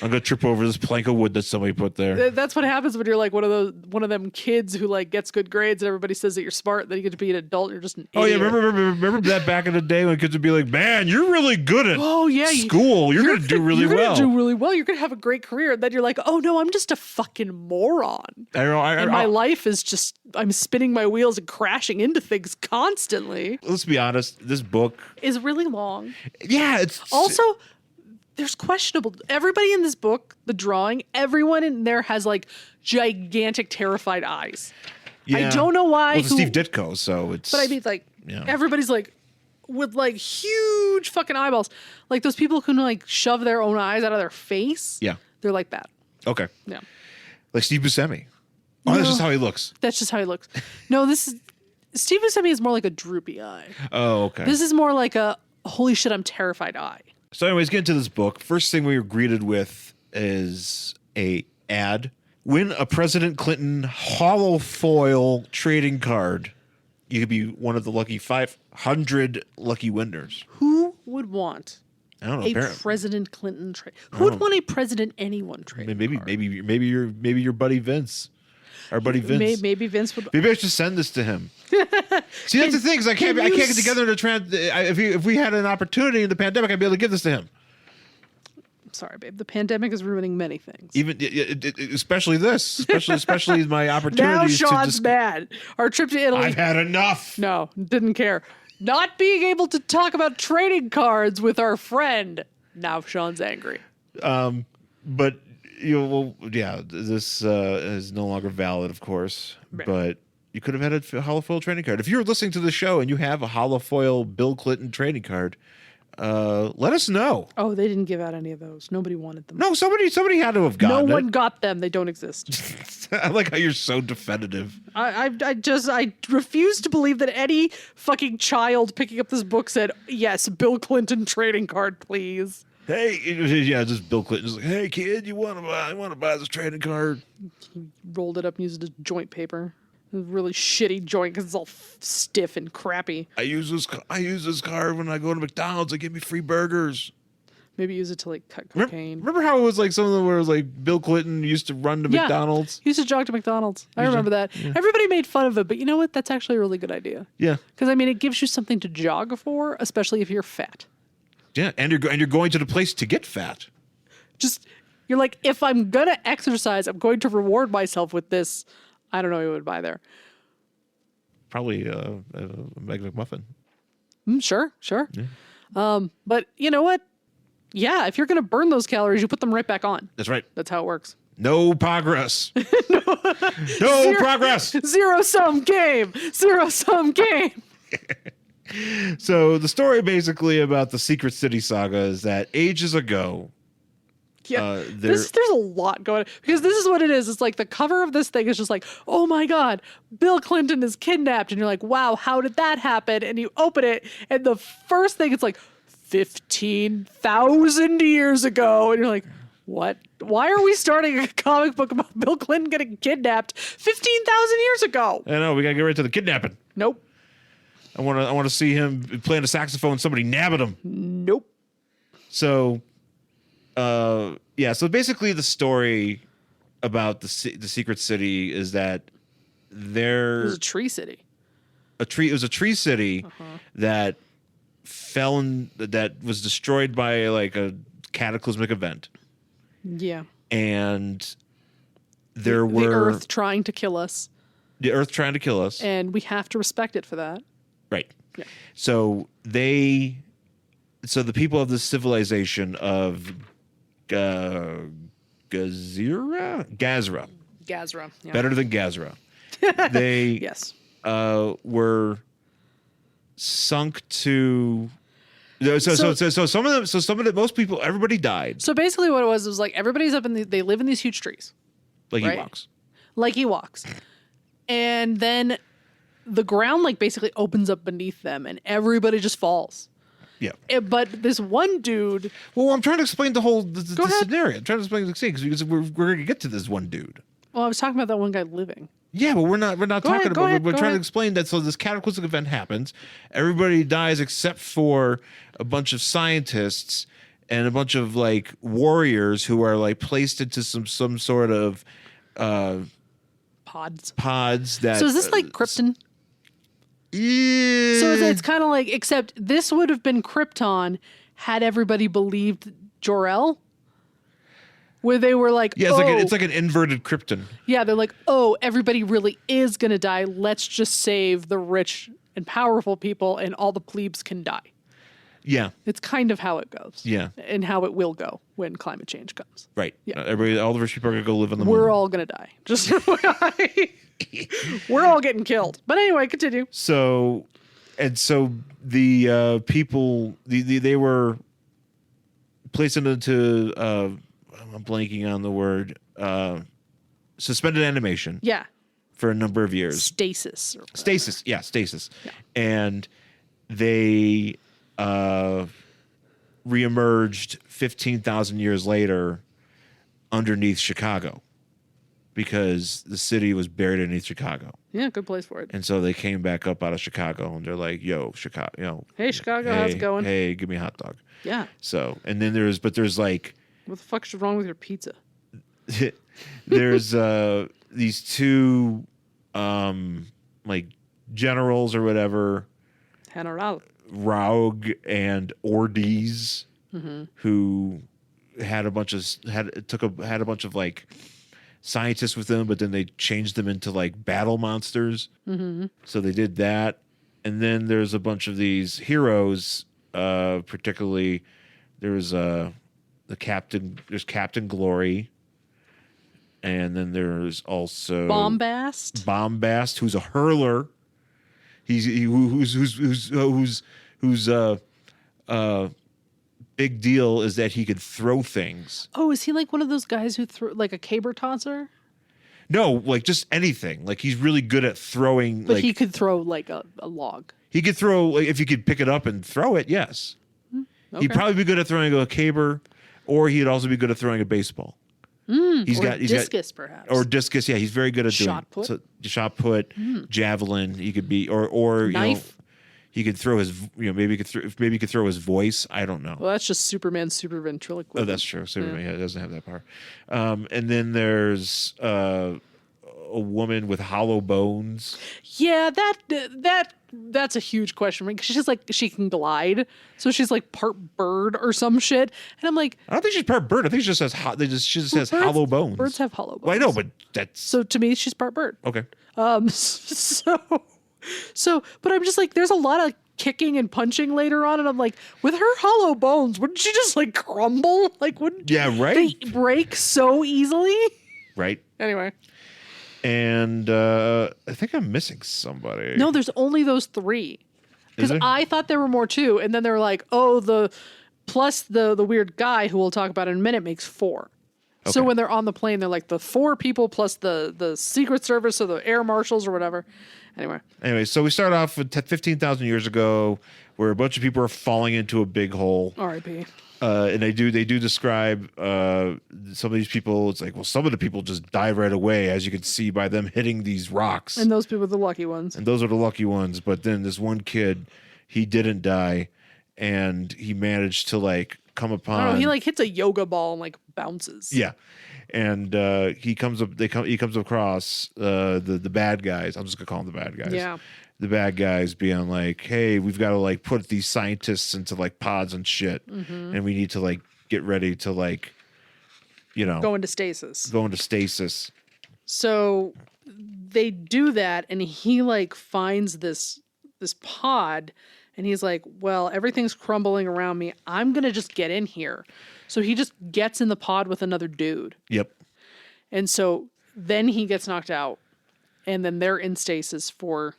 [SPEAKER 2] I'm gonna trip over this plank of wood that somebody put there.
[SPEAKER 1] That's what happens when you're like one of them kids who like gets good grades and everybody says that you're smart. Then you get to be an adult. You're just an idiot.
[SPEAKER 2] Oh yeah, remember that back in the day when kids would be like, "Man, you're really good at school. You're gonna do really well.
[SPEAKER 1] You're gonna do really well. You're gonna have a great career." And then you're like, "Oh no, I'm just a fucking moron." My life is just I'm spinning my wheels and crashing into things constantly.
[SPEAKER 2] Let's be honest. This book
[SPEAKER 1] is really long.
[SPEAKER 2] Yeah, it's
[SPEAKER 1] also. There's questionable. Everybody in this book, the drawing, everyone in there has like gigantic, terrified eyes.
[SPEAKER 2] Yeah.
[SPEAKER 1] I don't know why.
[SPEAKER 2] Well, it's Steve Ditko, so it's.
[SPEAKER 1] But I mean, like, everybody's like with like huge fucking eyeballs. Like those people who like shove their own eyes out of their face.
[SPEAKER 2] Yeah.
[SPEAKER 1] They're like that.
[SPEAKER 2] Okay.
[SPEAKER 1] Yeah.
[SPEAKER 2] Like Steve Buscemi. Oh, that's just how he looks.
[SPEAKER 1] That's just how he looks. No, this is. Steve Buscemi is more like a droopy eye.
[SPEAKER 2] Oh, okay.
[SPEAKER 1] This is more like a holy shit, I'm terrified eye.
[SPEAKER 2] So anyways, get into this book. First thing we were greeted with is a ad. Win a President Clinton hollow foil trading card. You could be one of the lucky 500 lucky winners.
[SPEAKER 1] Who would want
[SPEAKER 2] I don't know,
[SPEAKER 1] a President Clinton trade? Who would want a President anyone trade?
[SPEAKER 2] Maybe your buddy Vince. Our buddy Vince.
[SPEAKER 1] Maybe Vince would.
[SPEAKER 2] Maybe I should send this to him. See, that's the thing. Is I can't get together to if we had an opportunity in the pandemic, I'd be able to give this to him.
[SPEAKER 1] Sorry, babe. The pandemic is ruining many things.
[SPEAKER 2] Even especially this. Especially my opportunities.
[SPEAKER 1] Now Sean's mad. Our trip to Italy.
[SPEAKER 2] I've had enough.
[SPEAKER 1] No, didn't care. Not being able to talk about trading cards with our friend. Now Sean's angry.
[SPEAKER 2] But. This is no longer valid, of course. Right. But you could have had a hollow foil trading card. If you're listening to the show and you have a hollow foil Bill Clinton trading card, let us know.
[SPEAKER 1] Oh, they didn't give out any of those. Nobody wanted them.
[SPEAKER 2] No, somebody had to have gotten
[SPEAKER 1] No one got them. They don't exist.
[SPEAKER 2] I like how you're so definitive.
[SPEAKER 1] I refuse to believe that any fucking child picking up this book said, yes, Bill Clinton trading card, please.
[SPEAKER 2] Hey, yeah, just Bill Clinton's like, hey kid, you want to buy this trading card?
[SPEAKER 1] He rolled it up and used it as joint paper. A really shitty joint because it's all stiff and crappy.
[SPEAKER 2] I use this card when I go to McDonald's. They give me free burgers.
[SPEAKER 1] Maybe use it to like cut cocaine.
[SPEAKER 2] Remember how it was like some of them where it was like Bill Clinton used to run to McDonald's?
[SPEAKER 1] He used to jog to McDonald's. I remember that. Yeah. Everybody made fun of it, but you know what? That's actually a really good idea.
[SPEAKER 2] Yeah.
[SPEAKER 1] Because I mean, it gives you something to jog for, especially if you're fat.
[SPEAKER 2] Yeah, and you're going to the place to get fat.
[SPEAKER 1] Just you're like, if I'm gonna exercise, I'm going to reward myself with this. I don't know who would buy there.
[SPEAKER 2] Probably a Meg McMuffin.
[SPEAKER 1] Sure. Yeah. But you know what? Yeah, if you're gonna burn those calories, you put them right back on.
[SPEAKER 2] That's right.
[SPEAKER 1] That's how it works.
[SPEAKER 2] No progress. No progress.
[SPEAKER 1] Zero-sum game.
[SPEAKER 2] So the story basically about the Secret City Saga is that ages ago,
[SPEAKER 1] Yeah.
[SPEAKER 2] There,
[SPEAKER 1] There's a lot going on because this is what it is. It's like the cover of this thing is just like, oh my God, Bill Clinton is kidnapped. And you're like, wow, how did that happen? And you open it and the first thing it's like 15,000 years ago. And you're like, what? Why are we starting a comic book about Bill Clinton getting kidnapped 15,000 years ago?
[SPEAKER 2] I know, we gotta get right to the kidnapping.
[SPEAKER 1] Nope.
[SPEAKER 2] I want to see him playing a saxophone. Somebody nabbing him.
[SPEAKER 1] Nope.
[SPEAKER 2] So, yeah. So basically, the story about the secret city is that
[SPEAKER 1] It was a tree city.
[SPEAKER 2] It was a tree city that that was destroyed by like a cataclysmic event,
[SPEAKER 1] Yeah.
[SPEAKER 2] and
[SPEAKER 1] The Earth trying to kill us.
[SPEAKER 2] the Earth trying to kill us.
[SPEAKER 1] And we have to respect it for that.
[SPEAKER 2] Right.
[SPEAKER 1] Yeah.
[SPEAKER 2] So the people of the civilization of Gazra,
[SPEAKER 1] Gazra. Yeah.
[SPEAKER 2] better than Gazra. They
[SPEAKER 1] Yes.
[SPEAKER 2] were sunk to. So some of them, most people, everybody died.
[SPEAKER 1] So basically what it was like everybody's up they live in these huge trees.
[SPEAKER 2] Like
[SPEAKER 1] Right.
[SPEAKER 2] Ewoks.
[SPEAKER 1] Like Ewoks. And then the ground like basically opens up beneath them and everybody just falls.
[SPEAKER 2] Yeah.
[SPEAKER 1] But this one dude.
[SPEAKER 2] Well, I'm trying to explain the whole the
[SPEAKER 1] Go ahead.
[SPEAKER 2] scenario. I'm trying to explain the scene because we're going to get to this one dude.
[SPEAKER 1] Well, I was talking about that one guy living.
[SPEAKER 2] Yeah, but we're not
[SPEAKER 1] Go
[SPEAKER 2] talking
[SPEAKER 1] ahead, go
[SPEAKER 2] about.
[SPEAKER 1] ahead,
[SPEAKER 2] We're
[SPEAKER 1] go
[SPEAKER 2] trying
[SPEAKER 1] ahead.
[SPEAKER 2] to explain that. So this cataclysmic event happens. Everybody dies except for a bunch of scientists and a bunch of like warriors who are like placed into some sort of
[SPEAKER 1] Pods.
[SPEAKER 2] That.
[SPEAKER 1] So is this like Krypton?
[SPEAKER 2] Yeah.
[SPEAKER 1] So it's kind of like, except this would have been Krypton had everybody believed Jor-El. Where they were like,
[SPEAKER 2] yeah,
[SPEAKER 1] oh,
[SPEAKER 2] it's like an inverted Krypton.
[SPEAKER 1] yeah, they're like, oh, everybody really is going to die. Let's just save the rich and powerful people and all the plebes can die.
[SPEAKER 2] Yeah.
[SPEAKER 1] It's kind of how it goes.
[SPEAKER 2] Yeah.
[SPEAKER 1] And how it will go when climate change comes.
[SPEAKER 2] Right.
[SPEAKER 1] Yeah.
[SPEAKER 2] Everybody, all the rich people are gonna go live on the moon.
[SPEAKER 1] We're all going to die. Just we're all getting killed. But anyway, continue.
[SPEAKER 2] So the people they were placed into I'm blanking on the word suspended animation
[SPEAKER 1] Yeah.
[SPEAKER 2] for a number of years.
[SPEAKER 1] Stasis.
[SPEAKER 2] Stasis. Yeah. And they reemerged 15,000 years later underneath Chicago because the city was buried underneath Chicago.
[SPEAKER 1] Yeah, good place for it.
[SPEAKER 2] And so they came back up out of Chicago and they're like, yo, Chicago,
[SPEAKER 1] Hey, Chicago, how's it going?
[SPEAKER 2] Hey, give me a hot dog.
[SPEAKER 1] Yeah.
[SPEAKER 2] So, and then there's like,
[SPEAKER 1] What the fuck's wrong with your pizza?
[SPEAKER 2] there's these two like generals or whatever,
[SPEAKER 1] General.
[SPEAKER 2] Raug and Ordiz, who had a bunch of like scientists with them, but then they changed them into like battle monsters. So they did that, and then there's a bunch of these heroes. Particularly, there's There's Captain Glory, and then there's also Bombast, who's a hurler. Whose big deal is that he could throw things.
[SPEAKER 1] Oh, is he like one of those guys who threw like a caber tosser?
[SPEAKER 2] No, like just anything. Like he's really good at throwing.
[SPEAKER 1] But
[SPEAKER 2] like,
[SPEAKER 1] he could throw like a log.
[SPEAKER 2] He could throw, like, if you could pick it up and throw it. Yes,
[SPEAKER 1] Okay.
[SPEAKER 2] he'd probably be good at throwing a caber, or he'd also be good at throwing a baseball. He's got
[SPEAKER 1] discus, perhaps.
[SPEAKER 2] Or discus. Yeah, he's very good at
[SPEAKER 1] Shot
[SPEAKER 2] doing
[SPEAKER 1] put?
[SPEAKER 2] shot put, javelin. He could be or
[SPEAKER 1] Knife?
[SPEAKER 2] he could throw his maybe he could throw his voice. I don't know.
[SPEAKER 1] Well, that's just Superman's super ventriloquism.
[SPEAKER 2] Oh, that's true. Superman doesn't have that power. And then there's a woman with hollow bones.
[SPEAKER 1] Yeah, that's a huge question because she's like she can glide, so she's like part bird or some shit. And I'm like,
[SPEAKER 2] I don't think she's part bird. I think she just has she just has hollow bones.
[SPEAKER 1] Birds have hollow bones.
[SPEAKER 2] Well, I know, but that's
[SPEAKER 1] So to me, she's part bird.
[SPEAKER 2] okay.
[SPEAKER 1] But I'm just like, there's a lot of kicking and punching later on, and I'm like, with her hollow bones, wouldn't she just like crumble? Like, wouldn't they break so easily?
[SPEAKER 2] Right.
[SPEAKER 1] Anyway.
[SPEAKER 2] And I think I'm missing somebody.
[SPEAKER 1] No, there's only those three. Because
[SPEAKER 2] there?
[SPEAKER 1] I thought there were more too, and then they were like, oh, the plus the weird guy who we'll talk about in a minute makes 4. So
[SPEAKER 2] Okay.
[SPEAKER 1] when they're on the plane, they're like the 4 people plus the Secret Service or the air marshals or whatever.
[SPEAKER 2] Anyway, so we start off with 15,000 years ago, where a bunch of people are falling into a big hole.
[SPEAKER 1] R.I.P.
[SPEAKER 2] And they do describe some of these people. It's like, well, some of the people just die right away, as you can see by them hitting these rocks.
[SPEAKER 1] And those people are the lucky ones.
[SPEAKER 2] And those are the lucky ones. But then this one kid, he didn't die, and he managed to like come upon.
[SPEAKER 1] I don't know, he like hits a yoga ball and like bounces.
[SPEAKER 2] Yeah, and he comes up. He comes across the bad guys. I'm just gonna call them the bad guys.
[SPEAKER 1] Yeah.
[SPEAKER 2] The bad guys being like, "Hey, we've got to like put these scientists into like pods and shit, and we need to like get ready to like,
[SPEAKER 1] Go into stasis.
[SPEAKER 2] go into stasis."
[SPEAKER 1] So they do that, and he like finds this pod, and he's like, well, everything's crumbling around me. I'm gonna just get in here. So he just gets in the pod with another dude.
[SPEAKER 2] Yep.
[SPEAKER 1] And so then he gets knocked out, and then they're in stasis for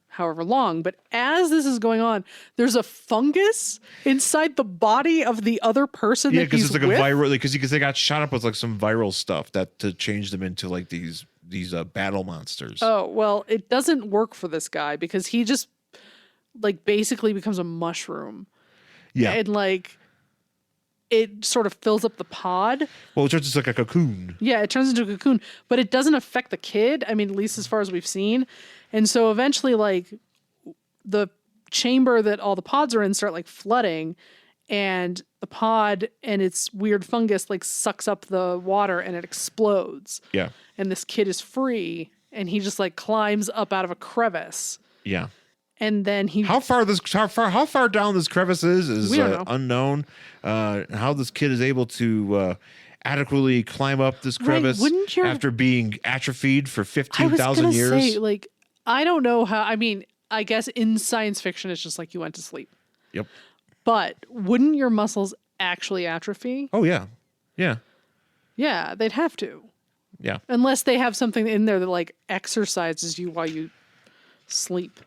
[SPEAKER 1] however long. But as this is going on, there's a fungus inside the body of the other person.
[SPEAKER 2] Yeah,
[SPEAKER 1] that
[SPEAKER 2] because
[SPEAKER 1] he's
[SPEAKER 2] it's like
[SPEAKER 1] with.
[SPEAKER 2] a viral. Because they got shot up with like some viral stuff that to change them into like these battle monsters.
[SPEAKER 1] Oh, well, it doesn't work for this guy because he just like basically becomes a mushroom.
[SPEAKER 2] Yeah.
[SPEAKER 1] And like it sort of fills up the pod.
[SPEAKER 2] Well, it turns into like a cocoon.
[SPEAKER 1] Yeah, it turns into a cocoon, but it doesn't affect the kid. I mean, at least as far as we've seen. And so eventually, like, the chamber that all the pods are in start like flooding, and the pod and its weird fungus like sucks up the water and it explodes.
[SPEAKER 2] Yeah.
[SPEAKER 1] And this kid is free, and he just like climbs up out of a crevice.
[SPEAKER 2] Yeah.
[SPEAKER 1] And then he
[SPEAKER 2] How far down this crevice is
[SPEAKER 1] We don't know.
[SPEAKER 2] unknown. How this kid is able to adequately climb up this crevice
[SPEAKER 1] wouldn't your-
[SPEAKER 2] after being atrophied for
[SPEAKER 1] I was
[SPEAKER 2] 15,000
[SPEAKER 1] gonna
[SPEAKER 2] years.
[SPEAKER 1] say, like, I don't know how. I mean, I guess in science fiction, it's just like you went to sleep.
[SPEAKER 2] Yep.
[SPEAKER 1] But wouldn't your muscles actually atrophy?
[SPEAKER 2] Oh yeah. Yeah.
[SPEAKER 1] Yeah, they'd have to.
[SPEAKER 2] Yeah.
[SPEAKER 1] Unless they have something in there that like exercises you while you sleep.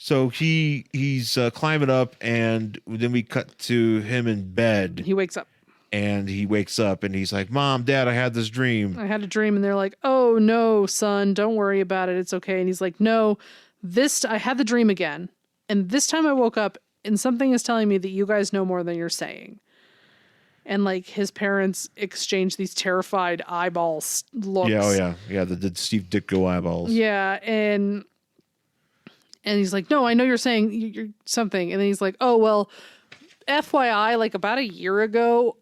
[SPEAKER 2] So he's climbing up, and then we cut to him in bed,
[SPEAKER 1] He wakes up.
[SPEAKER 2] and he wakes up, and he's like, "Mom, Dad, I had this dream."
[SPEAKER 1] I had a dream, and they're like, "Oh no, son, don't worry about it. It's okay." And he's like, "No, I had the dream again, and this time I woke up, and something is telling me that you guys know more than you're saying." And like his parents exchange these terrified eyeballs looks.
[SPEAKER 2] Yeah. Oh yeah. Yeah. The Steve Ditko eyeballs.
[SPEAKER 1] Yeah, and he's like, "No, I know you're saying you're something." And then he's like, "Oh, well, FYI, like about a year ago,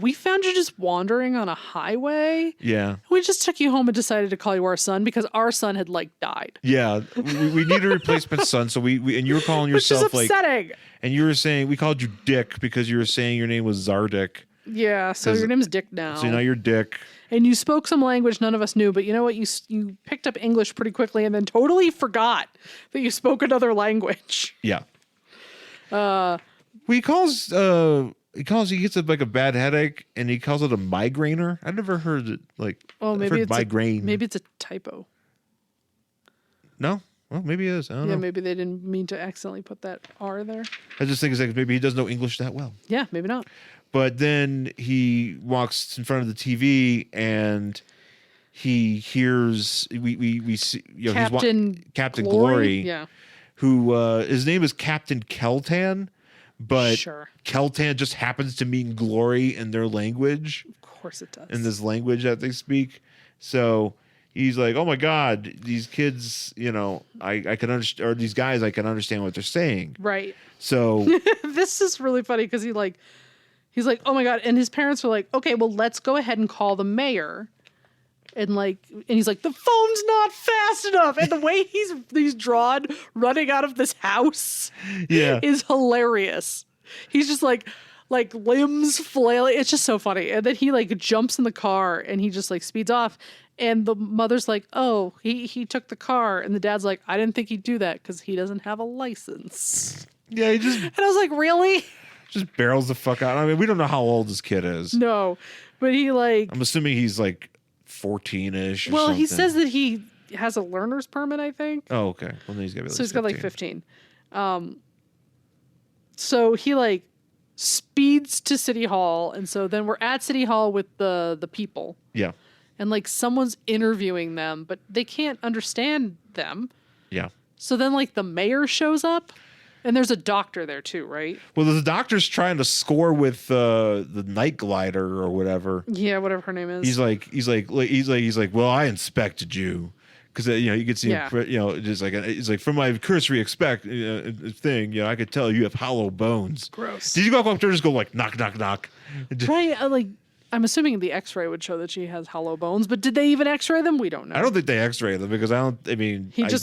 [SPEAKER 1] we found you just wandering on a highway.
[SPEAKER 2] Yeah.
[SPEAKER 1] We just took you home and decided to call you our son because our son had like died."
[SPEAKER 2] Yeah, we need a replacement son. So we and you were calling
[SPEAKER 1] Which is
[SPEAKER 2] yourself like,
[SPEAKER 1] upsetting.
[SPEAKER 2] and you were saying we called you Dick because you were saying your name was Zardik.
[SPEAKER 1] Yeah, so
[SPEAKER 2] 'Cause-
[SPEAKER 1] your name's Dick now.
[SPEAKER 2] So now you're Dick.
[SPEAKER 1] And you spoke some language none of us knew, but you know what? You picked up English pretty quickly and then totally forgot that you spoke another language.
[SPEAKER 2] Yeah. He gets like a bad headache, and he calls it a migrainer. I never heard it like.
[SPEAKER 1] Well,
[SPEAKER 2] I've
[SPEAKER 1] maybe
[SPEAKER 2] heard
[SPEAKER 1] it's
[SPEAKER 2] migraine.
[SPEAKER 1] maybe it's a typo.
[SPEAKER 2] No. Well, maybe it is. I don't
[SPEAKER 1] Yeah,
[SPEAKER 2] know.
[SPEAKER 1] maybe they didn't mean to accidentally put that R there.
[SPEAKER 2] I just think it's like maybe he doesn't know English that well.
[SPEAKER 1] Yeah, maybe not.
[SPEAKER 2] But then he walks in front of the TV, and he hears we see Captain Glory.
[SPEAKER 1] Yeah,
[SPEAKER 2] Who his name is Captain Keltan, but
[SPEAKER 1] sure.
[SPEAKER 2] Keltan just happens to mean glory in their language,
[SPEAKER 1] Of course it does.
[SPEAKER 2] in this language that they speak. So he's like, "Oh my God, these kids, I can understand, or these guys, I can understand what they're saying."
[SPEAKER 1] Right.
[SPEAKER 2] So
[SPEAKER 1] This is really funny because he's like, "Oh my God." And his parents were like, "Okay, well, let's go ahead and call the mayor." And he's like, "The phone's not fast enough." And the way he's drawn running out of this house
[SPEAKER 2] yeah,
[SPEAKER 1] is hilarious. He's just like limbs flailing. It's just so funny. And then he like jumps in the car and he just like speeds off. And the mother's like, "Oh, he took the car." And the dad's like, "I didn't think he'd do that because he doesn't have a license."
[SPEAKER 2] yeah, he just
[SPEAKER 1] And I was like, "Really?"
[SPEAKER 2] barrels the fuck out. I mean, we don't know how old this kid is.
[SPEAKER 1] No, but he like.
[SPEAKER 2] I'm assuming he's like 14-ish. Or
[SPEAKER 1] Well,
[SPEAKER 2] something.
[SPEAKER 1] he says that he has a learner's permit, I think.
[SPEAKER 2] Oh, okay. Well, then he's got to be.
[SPEAKER 1] So he's got like 15. So he like speeds to City Hall. And so then we're at City Hall with the people.
[SPEAKER 2] Yeah.
[SPEAKER 1] And like someone's interviewing them, but they can't understand them.
[SPEAKER 2] Yeah.
[SPEAKER 1] So then like the mayor shows up and there's a doctor there too, right?
[SPEAKER 2] Well, the doctor's trying to score with the night glider or whatever.
[SPEAKER 1] Yeah, whatever her name is.
[SPEAKER 2] He's like, well, I inspected you. Because you can see,
[SPEAKER 1] Yeah.
[SPEAKER 2] just like it's like from my cursory thing, I could tell you have hollow bones.
[SPEAKER 1] Gross.
[SPEAKER 2] Did you go up there and just go like knock, knock, knock?
[SPEAKER 1] Right, like I'm assuming the X-ray would show that she has hollow bones, but did they even X-ray them? We don't know.
[SPEAKER 2] I don't think they X-ray them because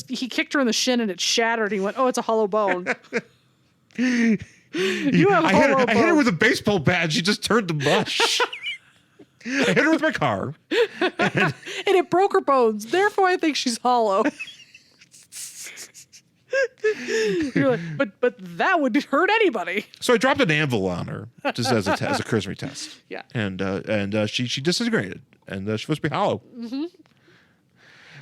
[SPEAKER 1] He kicked her in the shin and it shattered. He went, "Oh, it's a hollow bone." You have hollow bones.
[SPEAKER 2] I hit her with a baseball bat. And she just turned to mush. I hit her with my car,
[SPEAKER 1] and it broke her bones. Therefore, I think she's hollow. You're like, but that would hurt anybody.
[SPEAKER 2] So I dropped an anvil on her just as a cursory test.
[SPEAKER 1] Yeah,
[SPEAKER 2] and she disintegrated, and she's supposed to be hollow.
[SPEAKER 1] Mm-hmm.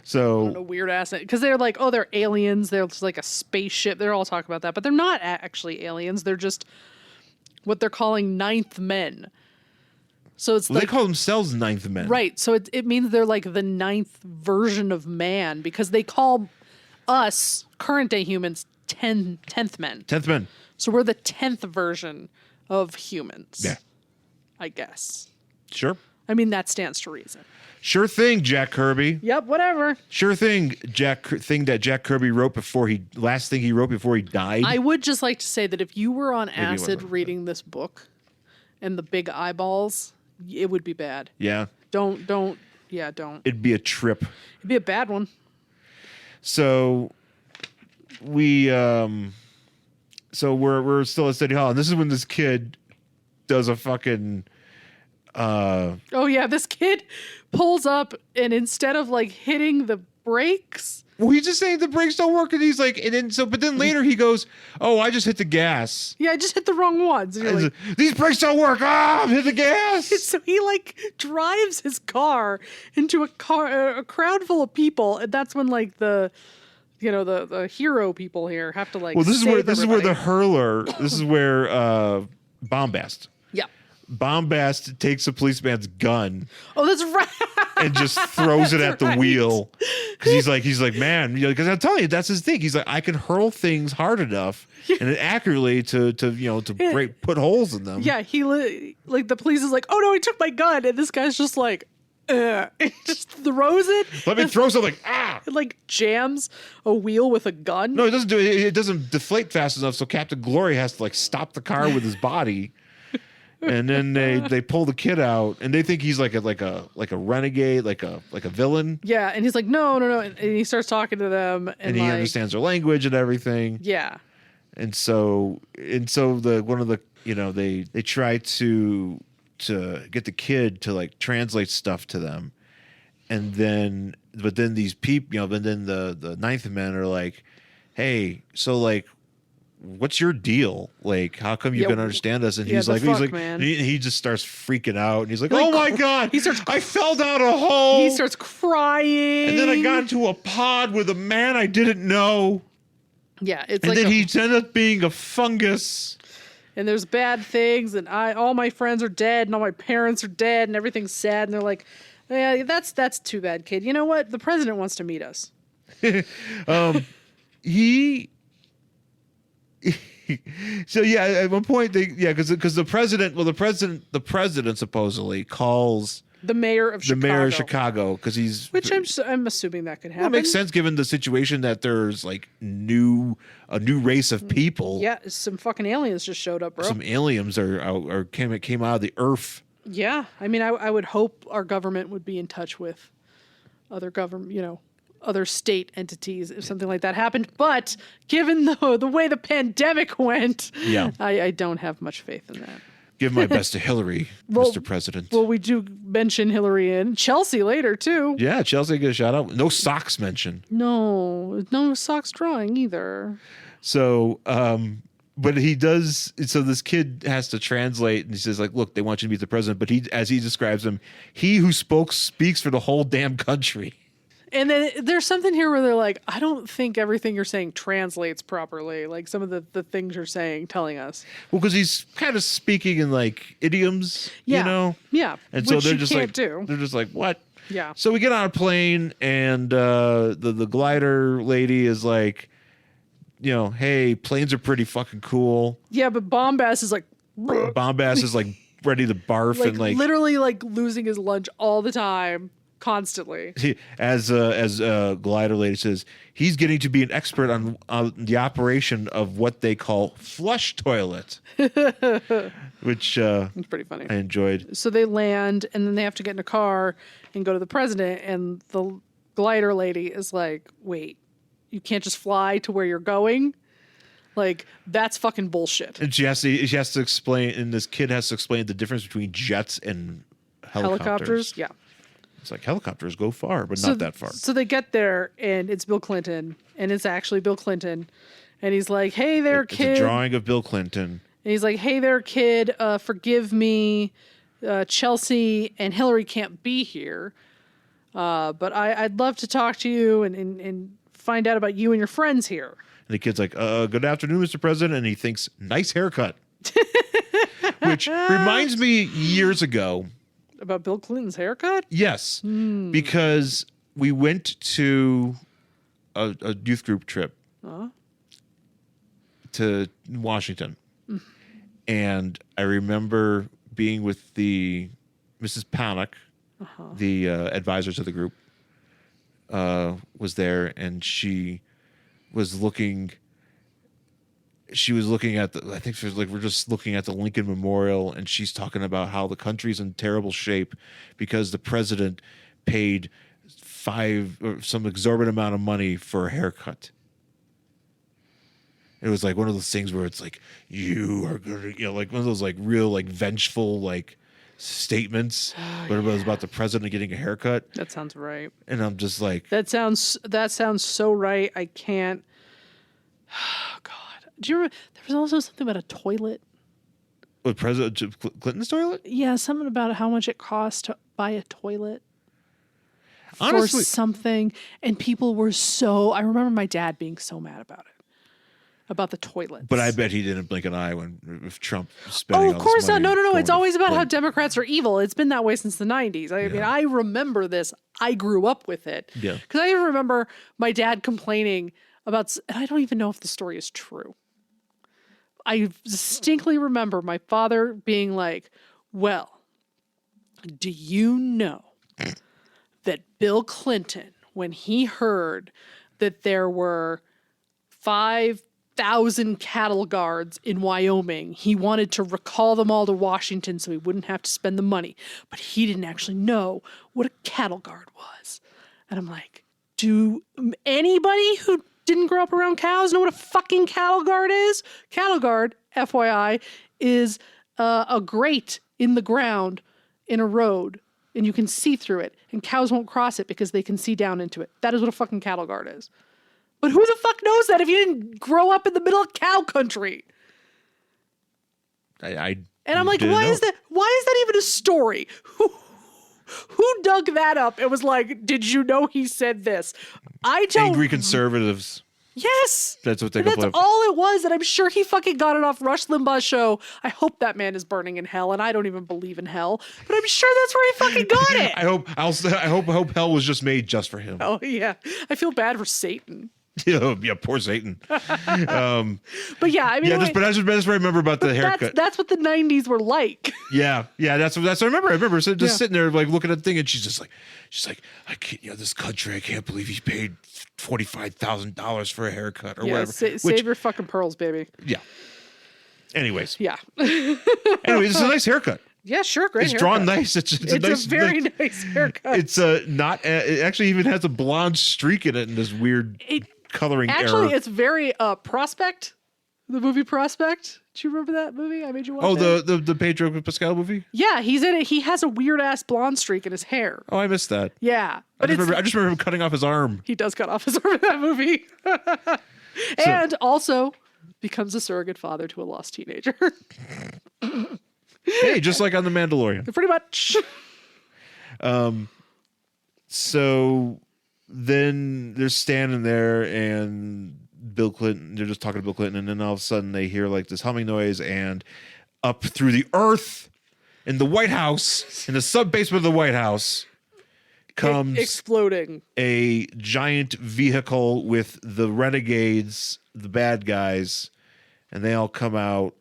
[SPEAKER 2] So
[SPEAKER 1] a weird ass because they're like, oh, they're aliens. They're just like a spaceship. They're all talking about that, but they're not actually aliens. They're just what they're calling ninth men. So it's
[SPEAKER 2] they call themselves ninth men,
[SPEAKER 1] right? So it means they're like the ninth version of man because they call us current day humans 10th men.
[SPEAKER 2] 10th men.
[SPEAKER 1] So we're the 10th version of humans.
[SPEAKER 2] Yeah,
[SPEAKER 1] I guess.
[SPEAKER 2] Sure.
[SPEAKER 1] I mean that stands to reason.
[SPEAKER 2] Sure thing, Jack Kirby.
[SPEAKER 1] Yep, whatever.
[SPEAKER 2] Sure thing, that Jack Kirby wrote last thing he wrote before he died.
[SPEAKER 1] I would just like to say that if you were on acid reading this book and the big eyeballs, it would be bad.
[SPEAKER 2] Yeah.
[SPEAKER 1] Don't.
[SPEAKER 2] It'd be a trip.
[SPEAKER 1] It'd be a bad one.
[SPEAKER 2] So we're still at City Hall, and this is when this kid does a fucking
[SPEAKER 1] oh yeah, this kid pulls up and instead of like hitting the brakes.
[SPEAKER 2] Well, he's just saying the brakes don't work, and he's like, but then later he goes, "Oh, I just hit the gas.
[SPEAKER 1] Yeah, I just hit the wrong ones." And you're like,
[SPEAKER 2] these brakes don't work. Ah, hit the gas.
[SPEAKER 1] So he like drives his car into a crowd full of people, and that's when like the hero people here have to like.
[SPEAKER 2] Well, this is where the hurler. This is where Bombast.
[SPEAKER 1] Yeah.
[SPEAKER 2] Bombast takes a policeman's gun.
[SPEAKER 1] Oh, that's right.
[SPEAKER 2] And just throws it at the wheel because he's like, man, because I'm telling you, that's his thing. He's like, I can hurl things hard enough and accurately to put holes in them.
[SPEAKER 1] Yeah, like the police is like, oh no, he took my gun, and this guy's just like, he just throws it.
[SPEAKER 2] Let me throw something.
[SPEAKER 1] It like jams a wheel with a gun.
[SPEAKER 2] No, it doesn't do it. It doesn't deflate fast enough, so Captain Glory has to like stop the car with his body. And then they pull the kid out, and they think he's like a renegade, like a villain.
[SPEAKER 1] Yeah, and he's like, no, and he starts talking to them, and
[SPEAKER 2] he understands their language and everything.
[SPEAKER 1] Yeah,
[SPEAKER 2] and so they try to get the kid to like translate stuff to them, but then these people, but then the ninth men are like, hey, so like, what's your deal? Like, how come you can understand us? And he's like, man. He just starts freaking out, and he's like, oh my god, I fell down a hole.
[SPEAKER 1] He starts crying,
[SPEAKER 2] and then I got into a pod with a man I didn't know.
[SPEAKER 1] Yeah,
[SPEAKER 2] and then he ended up being a fungus.
[SPEAKER 1] And there's bad things, and all my friends are dead, and all my parents are dead, and everything's sad. And they're like, yeah, that's too bad, kid. You know what? The president wants to meet us.
[SPEAKER 2] So yeah, at one point because the president supposedly calls
[SPEAKER 1] the mayor of
[SPEAKER 2] Chicago because he's
[SPEAKER 1] I'm assuming that could happen.
[SPEAKER 2] Well, it makes sense given the situation that there's like a new race of people.
[SPEAKER 1] Yeah, some fucking aliens just showed up, bro.
[SPEAKER 2] Some aliens came out of the earth.
[SPEAKER 1] Yeah, I mean, I would hope our government would be in touch with other other state entities if something like that happened. But given the way the pandemic went,
[SPEAKER 2] yeah,
[SPEAKER 1] I don't have much faith in that.
[SPEAKER 2] Give my best to Hillary, Mr. President.
[SPEAKER 1] Well, we do mention Hillary and Chelsea later, too.
[SPEAKER 2] Yeah, Chelsea get a shout out. No socks mention.
[SPEAKER 1] No socks drawing either.
[SPEAKER 2] So, but he does. So this kid has to translate, and he says, like, look, they want you to meet the president. But as he describes him, he who speaks for the whole damn country.
[SPEAKER 1] And then there's something here where they're like, I don't think everything you're saying translates properly. Like some of the things you're saying, telling us.
[SPEAKER 2] Well, because he's kind of speaking in like idioms,
[SPEAKER 1] Yeah.
[SPEAKER 2] you know?
[SPEAKER 1] Yeah.
[SPEAKER 2] And
[SPEAKER 1] which
[SPEAKER 2] so they're
[SPEAKER 1] you
[SPEAKER 2] just
[SPEAKER 1] can't
[SPEAKER 2] like,
[SPEAKER 1] do.
[SPEAKER 2] they're just like, what?
[SPEAKER 1] Yeah.
[SPEAKER 2] So we get on a plane, and the glider lady is like, you know, hey, planes are pretty fucking cool.
[SPEAKER 1] Yeah, but Bombast is like,
[SPEAKER 2] Bombast is like ready to barf
[SPEAKER 1] like
[SPEAKER 2] and like
[SPEAKER 1] literally like losing his lunch all the time, constantly.
[SPEAKER 2] as glider lady says, he's getting to be an expert on the operation of what they call flush toilet, which
[SPEAKER 1] It's pretty funny.
[SPEAKER 2] I enjoyed.
[SPEAKER 1] So they land, and then they have to get in a car and go to the president. And the glider lady is like, wait, you can't just fly to where you're going? Like, that's fucking bullshit.
[SPEAKER 2] And she has to explain, and this kid has to explain the difference between jets and helicopters.
[SPEAKER 1] Yeah.
[SPEAKER 2] It's like helicopters go far, but not that far.
[SPEAKER 1] So they get there, and it's Bill Clinton, and it's actually Bill Clinton. And he's like, hey there, kid.
[SPEAKER 2] It's a drawing of Bill Clinton.
[SPEAKER 1] And he's like, hey there, kid, forgive me. Chelsea and Hillary can't be here. But I'd love to talk to you and find out about you and your friends here.
[SPEAKER 2] And the kid's like, good afternoon, Mr. President. And he thinks, nice haircut. Which reminds me years ago.
[SPEAKER 1] About Bill Clinton's haircut?
[SPEAKER 2] Yes. Because we went to a youth group trip to Washington. And I remember being with the Mrs. Panic, the advisor to the group, was there, and she was looking at I think she was like, we're just looking at the Lincoln Memorial, and she's talking about how the country's in terrible shape because the president paid some exorbitant amount of money for a haircut. It was like one of those things where it's like, you are gonna, you know, like one of those like real like vengeful like statements, but it was about the president getting a haircut.
[SPEAKER 1] That sounds right.
[SPEAKER 2] And I'm just like,
[SPEAKER 1] that sounds so right. I can't. Oh God, do you remember? There was also something about a toilet.
[SPEAKER 2] what, President Clinton's toilet?
[SPEAKER 1] Yeah, something about how much it costs to buy a toilet.
[SPEAKER 2] Honestly,
[SPEAKER 1] for something, and people were so. I remember my dad being so mad about it. About the toilets.
[SPEAKER 2] but I bet he didn't blink an eye if Trump was spending.
[SPEAKER 1] Oh, of course not. No. It's always about how
[SPEAKER 2] like,
[SPEAKER 1] Democrats are evil. It's been that way since the 90s. I mean, I remember this. I grew up with it.
[SPEAKER 2] Yeah.
[SPEAKER 1] Because I remember my dad complaining about, and I don't even know if the story is true. I distinctly remember my father being like, well, do you know that Bill Clinton, when he heard that there were 5,000 cattle guards in Wyoming, he wanted to recall them all to Washington so he wouldn't have to spend the money. But he didn't actually know what a cattle guard was. And I'm like, do anybody who didn't grow up around cows know what a fucking cattle guard is? Cattle guard, FYI, is a grate in the ground in a road, and you can see through it, and cows won't cross it because they can see down into it. That is what a fucking cattle guard is. But who the fuck knows that if you didn't grow up in the middle of cow country?
[SPEAKER 2] I
[SPEAKER 1] And I'm like,
[SPEAKER 2] didn't
[SPEAKER 1] why
[SPEAKER 2] know.
[SPEAKER 1] is that even a story? Who dug that up? It was like, did you know he said this? I don't.
[SPEAKER 2] Angry conservatives.
[SPEAKER 1] Yes.
[SPEAKER 2] That's what they
[SPEAKER 1] And that's
[SPEAKER 2] complain.
[SPEAKER 1] all it was. And I'm sure he fucking got it off Rush Limbaugh's show. I hope that man is burning in hell. And I don't even believe in hell. But I'm sure that's where he fucking got it.
[SPEAKER 2] I hope hell was just made just for him.
[SPEAKER 1] Oh, yeah. I feel bad for Satan.
[SPEAKER 2] Yeah, poor Satan.
[SPEAKER 1] But yeah, I mean,
[SPEAKER 2] Yeah, that's what I remember about the haircut.
[SPEAKER 1] that's what the 90s were like.
[SPEAKER 2] Yeah, that's what I remember. I remember sitting there like looking at the thing, and she's like, I can't, this country, I can't believe he paid $45,000 for a haircut or whatever.
[SPEAKER 1] Save your fucking pearls, baby.
[SPEAKER 2] Yeah. Anyways,
[SPEAKER 1] Yeah.
[SPEAKER 2] it's a nice haircut.
[SPEAKER 1] Yeah, sure, great
[SPEAKER 2] It's
[SPEAKER 1] haircut.
[SPEAKER 2] drawn nice. It's a nice,
[SPEAKER 1] very nice haircut.
[SPEAKER 2] It's not. It actually even has a blonde streak in it in this weird coloring
[SPEAKER 1] Actually,
[SPEAKER 2] error.
[SPEAKER 1] it's very Prospect, the movie Prospect. Do you remember that movie? I made you watch
[SPEAKER 2] Oh,
[SPEAKER 1] it.
[SPEAKER 2] the Pedro Pascal movie?
[SPEAKER 1] Yeah, he's in it. He has a weird ass blonde streak in his hair.
[SPEAKER 2] Oh, I missed that.
[SPEAKER 1] Yeah,
[SPEAKER 2] I just remember him cutting off his arm.
[SPEAKER 1] he does cut off his arm in that movie, and also becomes a surrogate father to a lost teenager.
[SPEAKER 2] Hey, just like on The Mandalorian.
[SPEAKER 1] Pretty much.
[SPEAKER 2] So then they're standing there, and Bill Clinton. They're just talking to Bill Clinton, and then all of a sudden they hear like this humming noise, and up through the earth in the White House, in the sub basement of the White House, comes
[SPEAKER 1] exploding
[SPEAKER 2] a giant vehicle with the renegades, the bad guys, and they all come out,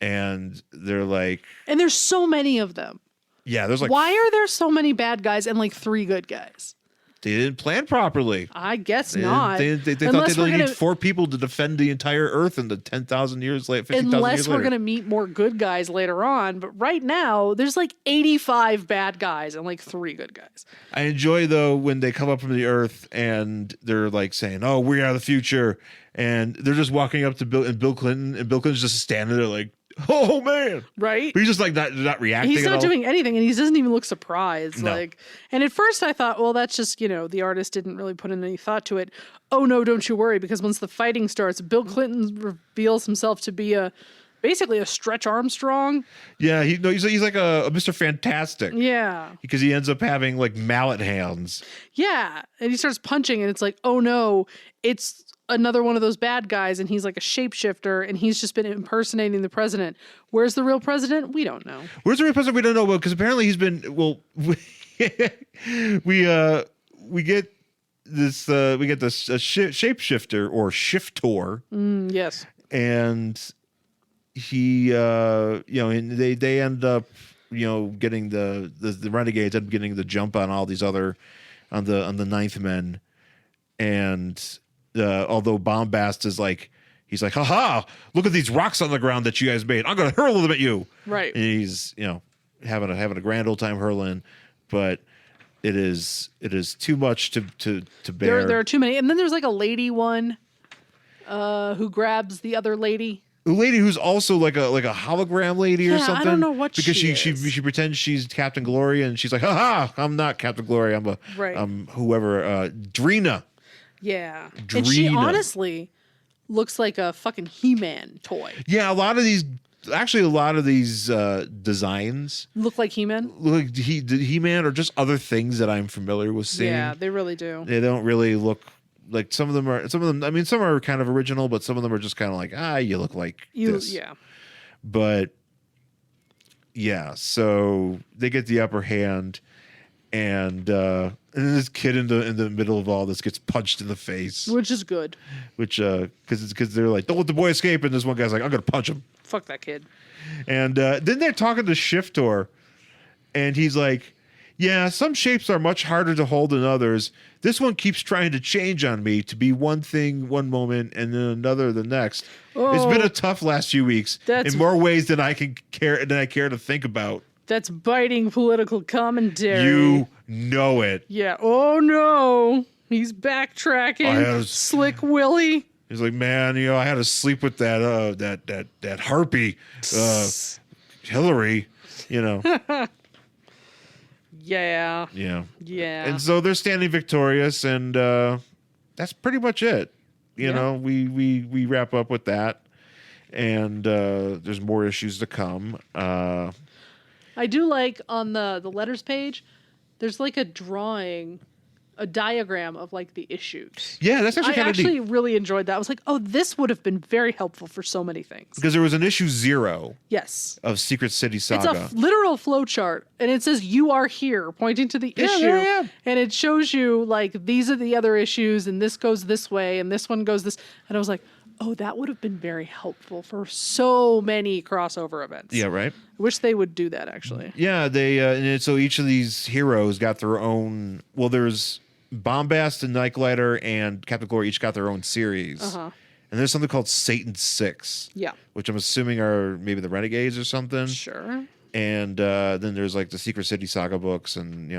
[SPEAKER 2] and they're like,
[SPEAKER 1] and there's so many of them.
[SPEAKER 2] yeah, there's like,
[SPEAKER 1] Why are there so many bad guys and like 3 good guys?
[SPEAKER 2] they didn't plan properly.
[SPEAKER 1] I guess
[SPEAKER 2] They
[SPEAKER 1] not.
[SPEAKER 2] thought they
[SPEAKER 1] Unless
[SPEAKER 2] only
[SPEAKER 1] we're
[SPEAKER 2] need
[SPEAKER 1] gonna-
[SPEAKER 2] 4 people to defend the entire Earth in the 10,000 years later, 50,000
[SPEAKER 1] Unless
[SPEAKER 2] years
[SPEAKER 1] we're
[SPEAKER 2] later.
[SPEAKER 1] going to meet more good guys later on. But right now, there's like 85 bad guys and like 3 good guys.
[SPEAKER 2] I enjoy though when they come up from the Earth and they're like saying, "Oh, we are the future," and they're just walking up to Bill Clinton, and Bill Clinton's just standing there like, "Oh man,"
[SPEAKER 1] Right?
[SPEAKER 2] but he's just like not reacting.
[SPEAKER 1] He's
[SPEAKER 2] at
[SPEAKER 1] not
[SPEAKER 2] all.
[SPEAKER 1] doing anything, and he doesn't even look surprised.
[SPEAKER 2] No.
[SPEAKER 1] Like, and at first I thought, well, that's just the artist didn't really put in any thought to it. Oh no, don't you worry, because once the fighting starts, Bill Clinton reveals himself to be basically a Stretch Armstrong.
[SPEAKER 2] Yeah, he's like a Mr. Fantastic.
[SPEAKER 1] Yeah,
[SPEAKER 2] Because he ends up having like mallet hands.
[SPEAKER 1] yeah, and he starts punching, and it's like, oh no, it's another one of those bad guys, and he's like a shapeshifter, and he's just been impersonating the president. Where's the real president? We don't know.
[SPEAKER 2] Where's the real president? We don't know. Well, because apparently he's been. Well, we get this shapeshifter or shifter,
[SPEAKER 1] Yes.
[SPEAKER 2] and he and they end up getting the renegades end up getting the jump on all these other on the Ninth Men, and although Bombast is like, he's like, haha, look at these rocks on the ground that you guys made, I'm gonna hurl them at you.
[SPEAKER 1] Right.
[SPEAKER 2] And he's having a grand old time hurling, but it is too much to bear.
[SPEAKER 1] There are too many, and then there's like a lady one who grabs the other lady.
[SPEAKER 2] A lady who's also like a hologram lady or
[SPEAKER 1] Yeah, I
[SPEAKER 2] something.
[SPEAKER 1] don't know what
[SPEAKER 2] because
[SPEAKER 1] she
[SPEAKER 2] she
[SPEAKER 1] is.
[SPEAKER 2] she pretends she's Captain Gloria, and she's like, haha, I'm not Captain Gloria,
[SPEAKER 1] Right.
[SPEAKER 2] I'm whoever, Drina.
[SPEAKER 1] Yeah. And she
[SPEAKER 2] Drina.
[SPEAKER 1] honestly looks like a fucking He-Man toy.
[SPEAKER 2] Yeah, a lot of these designs
[SPEAKER 1] Look like He-Man?
[SPEAKER 2] look like He-Man or just other things that I'm familiar with seeing.
[SPEAKER 1] Yeah, they really do.
[SPEAKER 2] They don't really look like some of them. I mean, some are kind of original, but some of them are just kind of like, you look like this.
[SPEAKER 1] Yeah.
[SPEAKER 2] But yeah, so they get the upper hand, and then this kid in the middle of all this gets punched in the face,
[SPEAKER 1] Which is good.
[SPEAKER 2] which because they're like, don't let the boy escape, and this one guy's like, I'm gonna punch him.
[SPEAKER 1] Fuck that kid.
[SPEAKER 2] And then they're talking to Shifter, and he's like, yeah, some shapes are much harder to hold than others. This one keeps trying to change on me to be one thing one moment and then another the next. It's been a tough last few weeks in more ways than I care to think about.
[SPEAKER 1] That's biting political commentary.
[SPEAKER 2] You know it.
[SPEAKER 1] Yeah. Oh no. He's backtracking. Slick Willie.
[SPEAKER 2] He's like, man, I had to sleep with that harpy, Hillary,
[SPEAKER 1] Yeah.
[SPEAKER 2] Yeah.
[SPEAKER 1] Yeah.
[SPEAKER 2] And so they're standing victorious, and that's pretty much it. You know, we wrap up with that, and there's more issues to come.
[SPEAKER 1] I do like on the letters page, there's like a drawing, a diagram of like the issues.
[SPEAKER 2] Yeah, that's actually
[SPEAKER 1] I
[SPEAKER 2] kind of
[SPEAKER 1] actually
[SPEAKER 2] neat.
[SPEAKER 1] really enjoyed that. I was like, oh, this would have been very helpful for so many things.
[SPEAKER 2] Because there was an issue 0
[SPEAKER 1] Yes.
[SPEAKER 2] of Secret City
[SPEAKER 1] It's
[SPEAKER 2] Saga.
[SPEAKER 1] a literal flow chart, and it says "You are here," pointing to the issue,
[SPEAKER 2] there I am.
[SPEAKER 1] and it shows you like these are the other issues, and this goes this way, and this one goes this. And I was like, oh, that would have been very helpful for so many crossover events.
[SPEAKER 2] Yeah, right?
[SPEAKER 1] I wish they would do that actually.
[SPEAKER 2] Yeah, they and so each of these heroes got their own. Well, there's Bombast and Nightglider and Captain Glory each got their own series.
[SPEAKER 1] Uh-huh.
[SPEAKER 2] And there's something called Satan 6.
[SPEAKER 1] Yeah.
[SPEAKER 2] Which I'm assuming are maybe the Renegades or something.
[SPEAKER 1] Sure.
[SPEAKER 2] And then there's like the Secret City Saga books, and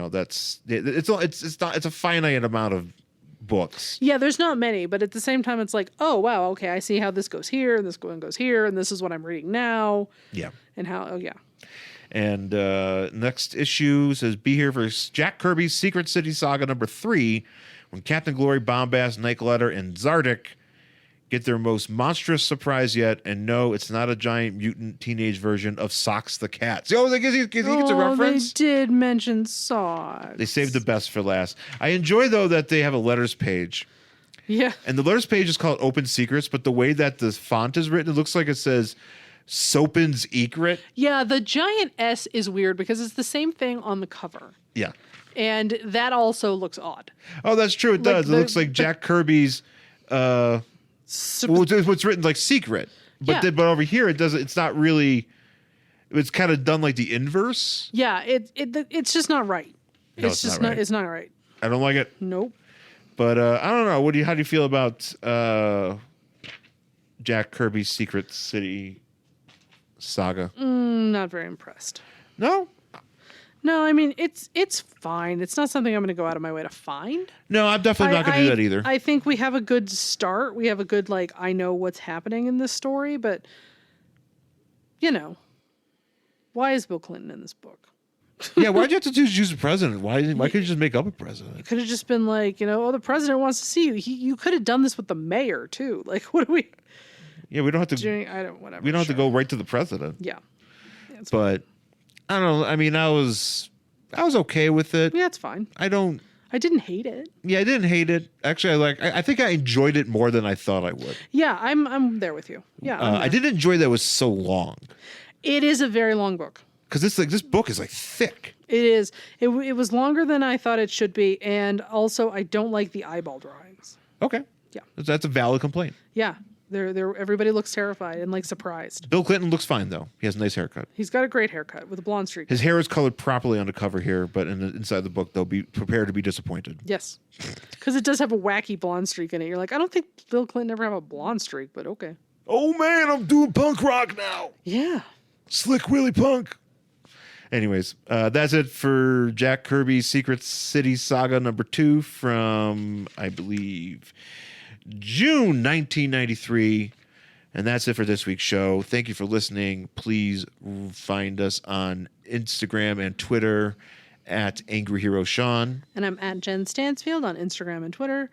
[SPEAKER 2] it's a finite amount of books.
[SPEAKER 1] Yeah, there's not many, but at the same time, it's like, oh wow, okay, I see how this goes here, and this one goes here, and this is what I'm reading now.
[SPEAKER 2] Yeah.
[SPEAKER 1] And how? Oh yeah.
[SPEAKER 2] And next issue says, be here for Jack Kirby's Secret City Saga number 3, when Captain Glory, Bombast, Nightglider, and Zardik get their most monstrous surprise yet, and no, it's not a giant mutant teenage version of Socks the cat. Oh, he gets a reference.
[SPEAKER 1] They did mention Socks.
[SPEAKER 2] They saved the best for last. I enjoy, though, that they have a letters page.
[SPEAKER 1] Yeah.
[SPEAKER 2] And the letters page is called Open Secrets, but the way that the font is written, it looks like it says Soapin's Egret.
[SPEAKER 1] Yeah, the giant S is weird because it's the same thing on the cover.
[SPEAKER 2] Yeah.
[SPEAKER 1] And that also looks odd.
[SPEAKER 2] Oh, that's true. It does. It looks like Jack Kirby's... what's written like secret, but
[SPEAKER 1] Yeah.
[SPEAKER 2] but over here it doesn't. It's not really. It's kind of done like the inverse.
[SPEAKER 1] Yeah, it's just not right.
[SPEAKER 2] No,
[SPEAKER 1] It's just not. It's not right.
[SPEAKER 2] I don't like it.
[SPEAKER 1] Nope.
[SPEAKER 2] But I don't know. How do you feel about Jack Kirby's Secret City saga?
[SPEAKER 1] Not very impressed.
[SPEAKER 2] No,
[SPEAKER 1] No, I mean it's fine. It's not something I'm going to go out of my way to find.
[SPEAKER 2] no, I'm definitely not going to do that either.
[SPEAKER 1] I think we have a good start. We have a good I know what's happening in this story, but why is Bill Clinton in this book?
[SPEAKER 2] Yeah, why'd you have to choose a president? Why couldn't you just make up a president?
[SPEAKER 1] Could have just been the president wants to see you. You could have done this with the mayor too. What do we?
[SPEAKER 2] Yeah, we don't have to.
[SPEAKER 1] Doing, I don't. Whatever.
[SPEAKER 2] We don't have to go right to the president.
[SPEAKER 1] Yeah. It's
[SPEAKER 2] But I don't know. I mean, I was okay with it.
[SPEAKER 1] yeah, it's fine.
[SPEAKER 2] I
[SPEAKER 1] didn't hate it.
[SPEAKER 2] Yeah, I didn't hate it. Actually, I think I enjoyed it more than I thought I would.
[SPEAKER 1] Yeah, I'm there with you. Yeah, I'm
[SPEAKER 2] I
[SPEAKER 1] there.
[SPEAKER 2] did enjoy that it was so long
[SPEAKER 1] It is a very long book.
[SPEAKER 2] because this book is thick.
[SPEAKER 1] It is. It was longer than I thought it should be, and also I don't like the eyeball drawings.
[SPEAKER 2] Okay,
[SPEAKER 1] Yeah.
[SPEAKER 2] that's a valid complaint.
[SPEAKER 1] Yeah, they're everybody looks terrified and surprised.
[SPEAKER 2] Bill Clinton looks fine though. He has a nice haircut.
[SPEAKER 1] He's got a great haircut with a blonde streak.
[SPEAKER 2] His hair is colored properly on the cover here, but inside the book they'll be prepared to be disappointed.
[SPEAKER 1] Yes, because it does have a wacky blonde streak in it. You're like, I don't think Bill Clinton ever have a blonde streak, but okay.
[SPEAKER 2] Oh man, I'm doing punk rock now.
[SPEAKER 1] Yeah.
[SPEAKER 2] Slick Willy Punk. Anyways, that's it for Jack Kirby's Secret City Saga #2 from, I believe, June 1993. And that's it for this week's show. Thank you for listening. Please find us on Instagram and Twitter at Angry Hero Sean.
[SPEAKER 1] And I'm at Jen Stansfield on Instagram and Twitter.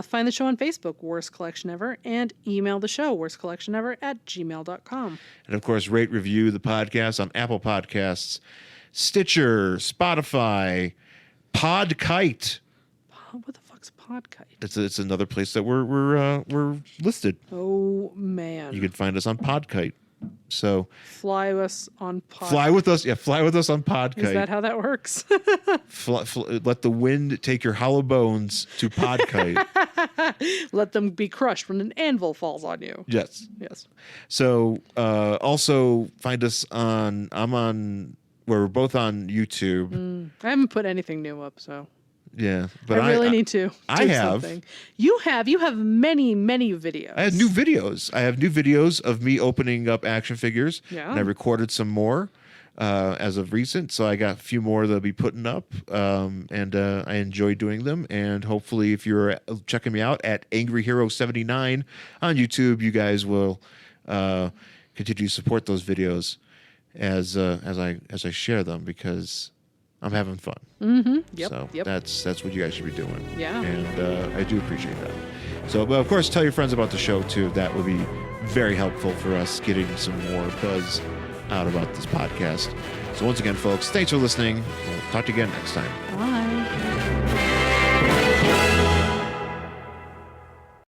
[SPEAKER 1] Find the show on Facebook, Worst Collection Ever, and email the show, worstcollectionever@gmail.com.
[SPEAKER 2] And of course, rate, review the podcast on Apple Podcasts, Stitcher, Spotify, Podkite.
[SPEAKER 1] What the fuck's Podkite?
[SPEAKER 2] It's another place that we're listed.
[SPEAKER 1] Oh, man.
[SPEAKER 2] You can find us on Podkite. So
[SPEAKER 1] Fly us on Podkite.
[SPEAKER 2] fly with us. Yeah, fly with us on Podkite.
[SPEAKER 1] Is that how that works?
[SPEAKER 2] Let the wind take your hollow bones to Podkite.
[SPEAKER 1] Let them be crushed when an anvil falls on you.
[SPEAKER 2] Yes.
[SPEAKER 1] Yes.
[SPEAKER 2] So also find us on. We're both on YouTube.
[SPEAKER 1] I haven't put anything new up, so
[SPEAKER 2] Yeah, but
[SPEAKER 1] I really need to.
[SPEAKER 2] I
[SPEAKER 1] do
[SPEAKER 2] have.
[SPEAKER 1] something. You have many videos.
[SPEAKER 2] I have new videos. I have new videos of me opening up action figures.
[SPEAKER 1] Yeah.
[SPEAKER 2] And I recorded some more as of recent. So I got a few more that'll be putting up. And I enjoy doing them. And hopefully if you're checking me out at Angry Hero 79 on YouTube, you guys will continue to support those videos as I share them, because I'm having fun.
[SPEAKER 1] Yep.
[SPEAKER 2] So
[SPEAKER 1] Yep.
[SPEAKER 2] that's what you guys should be doing.
[SPEAKER 1] Yeah.
[SPEAKER 2] And I do appreciate that. So, but of course, tell your friends about the show too. That would be very helpful for us getting some more buzz out about this podcast. So once again, folks, thanks for listening. We'll talk to you again next time.
[SPEAKER 1] Bye.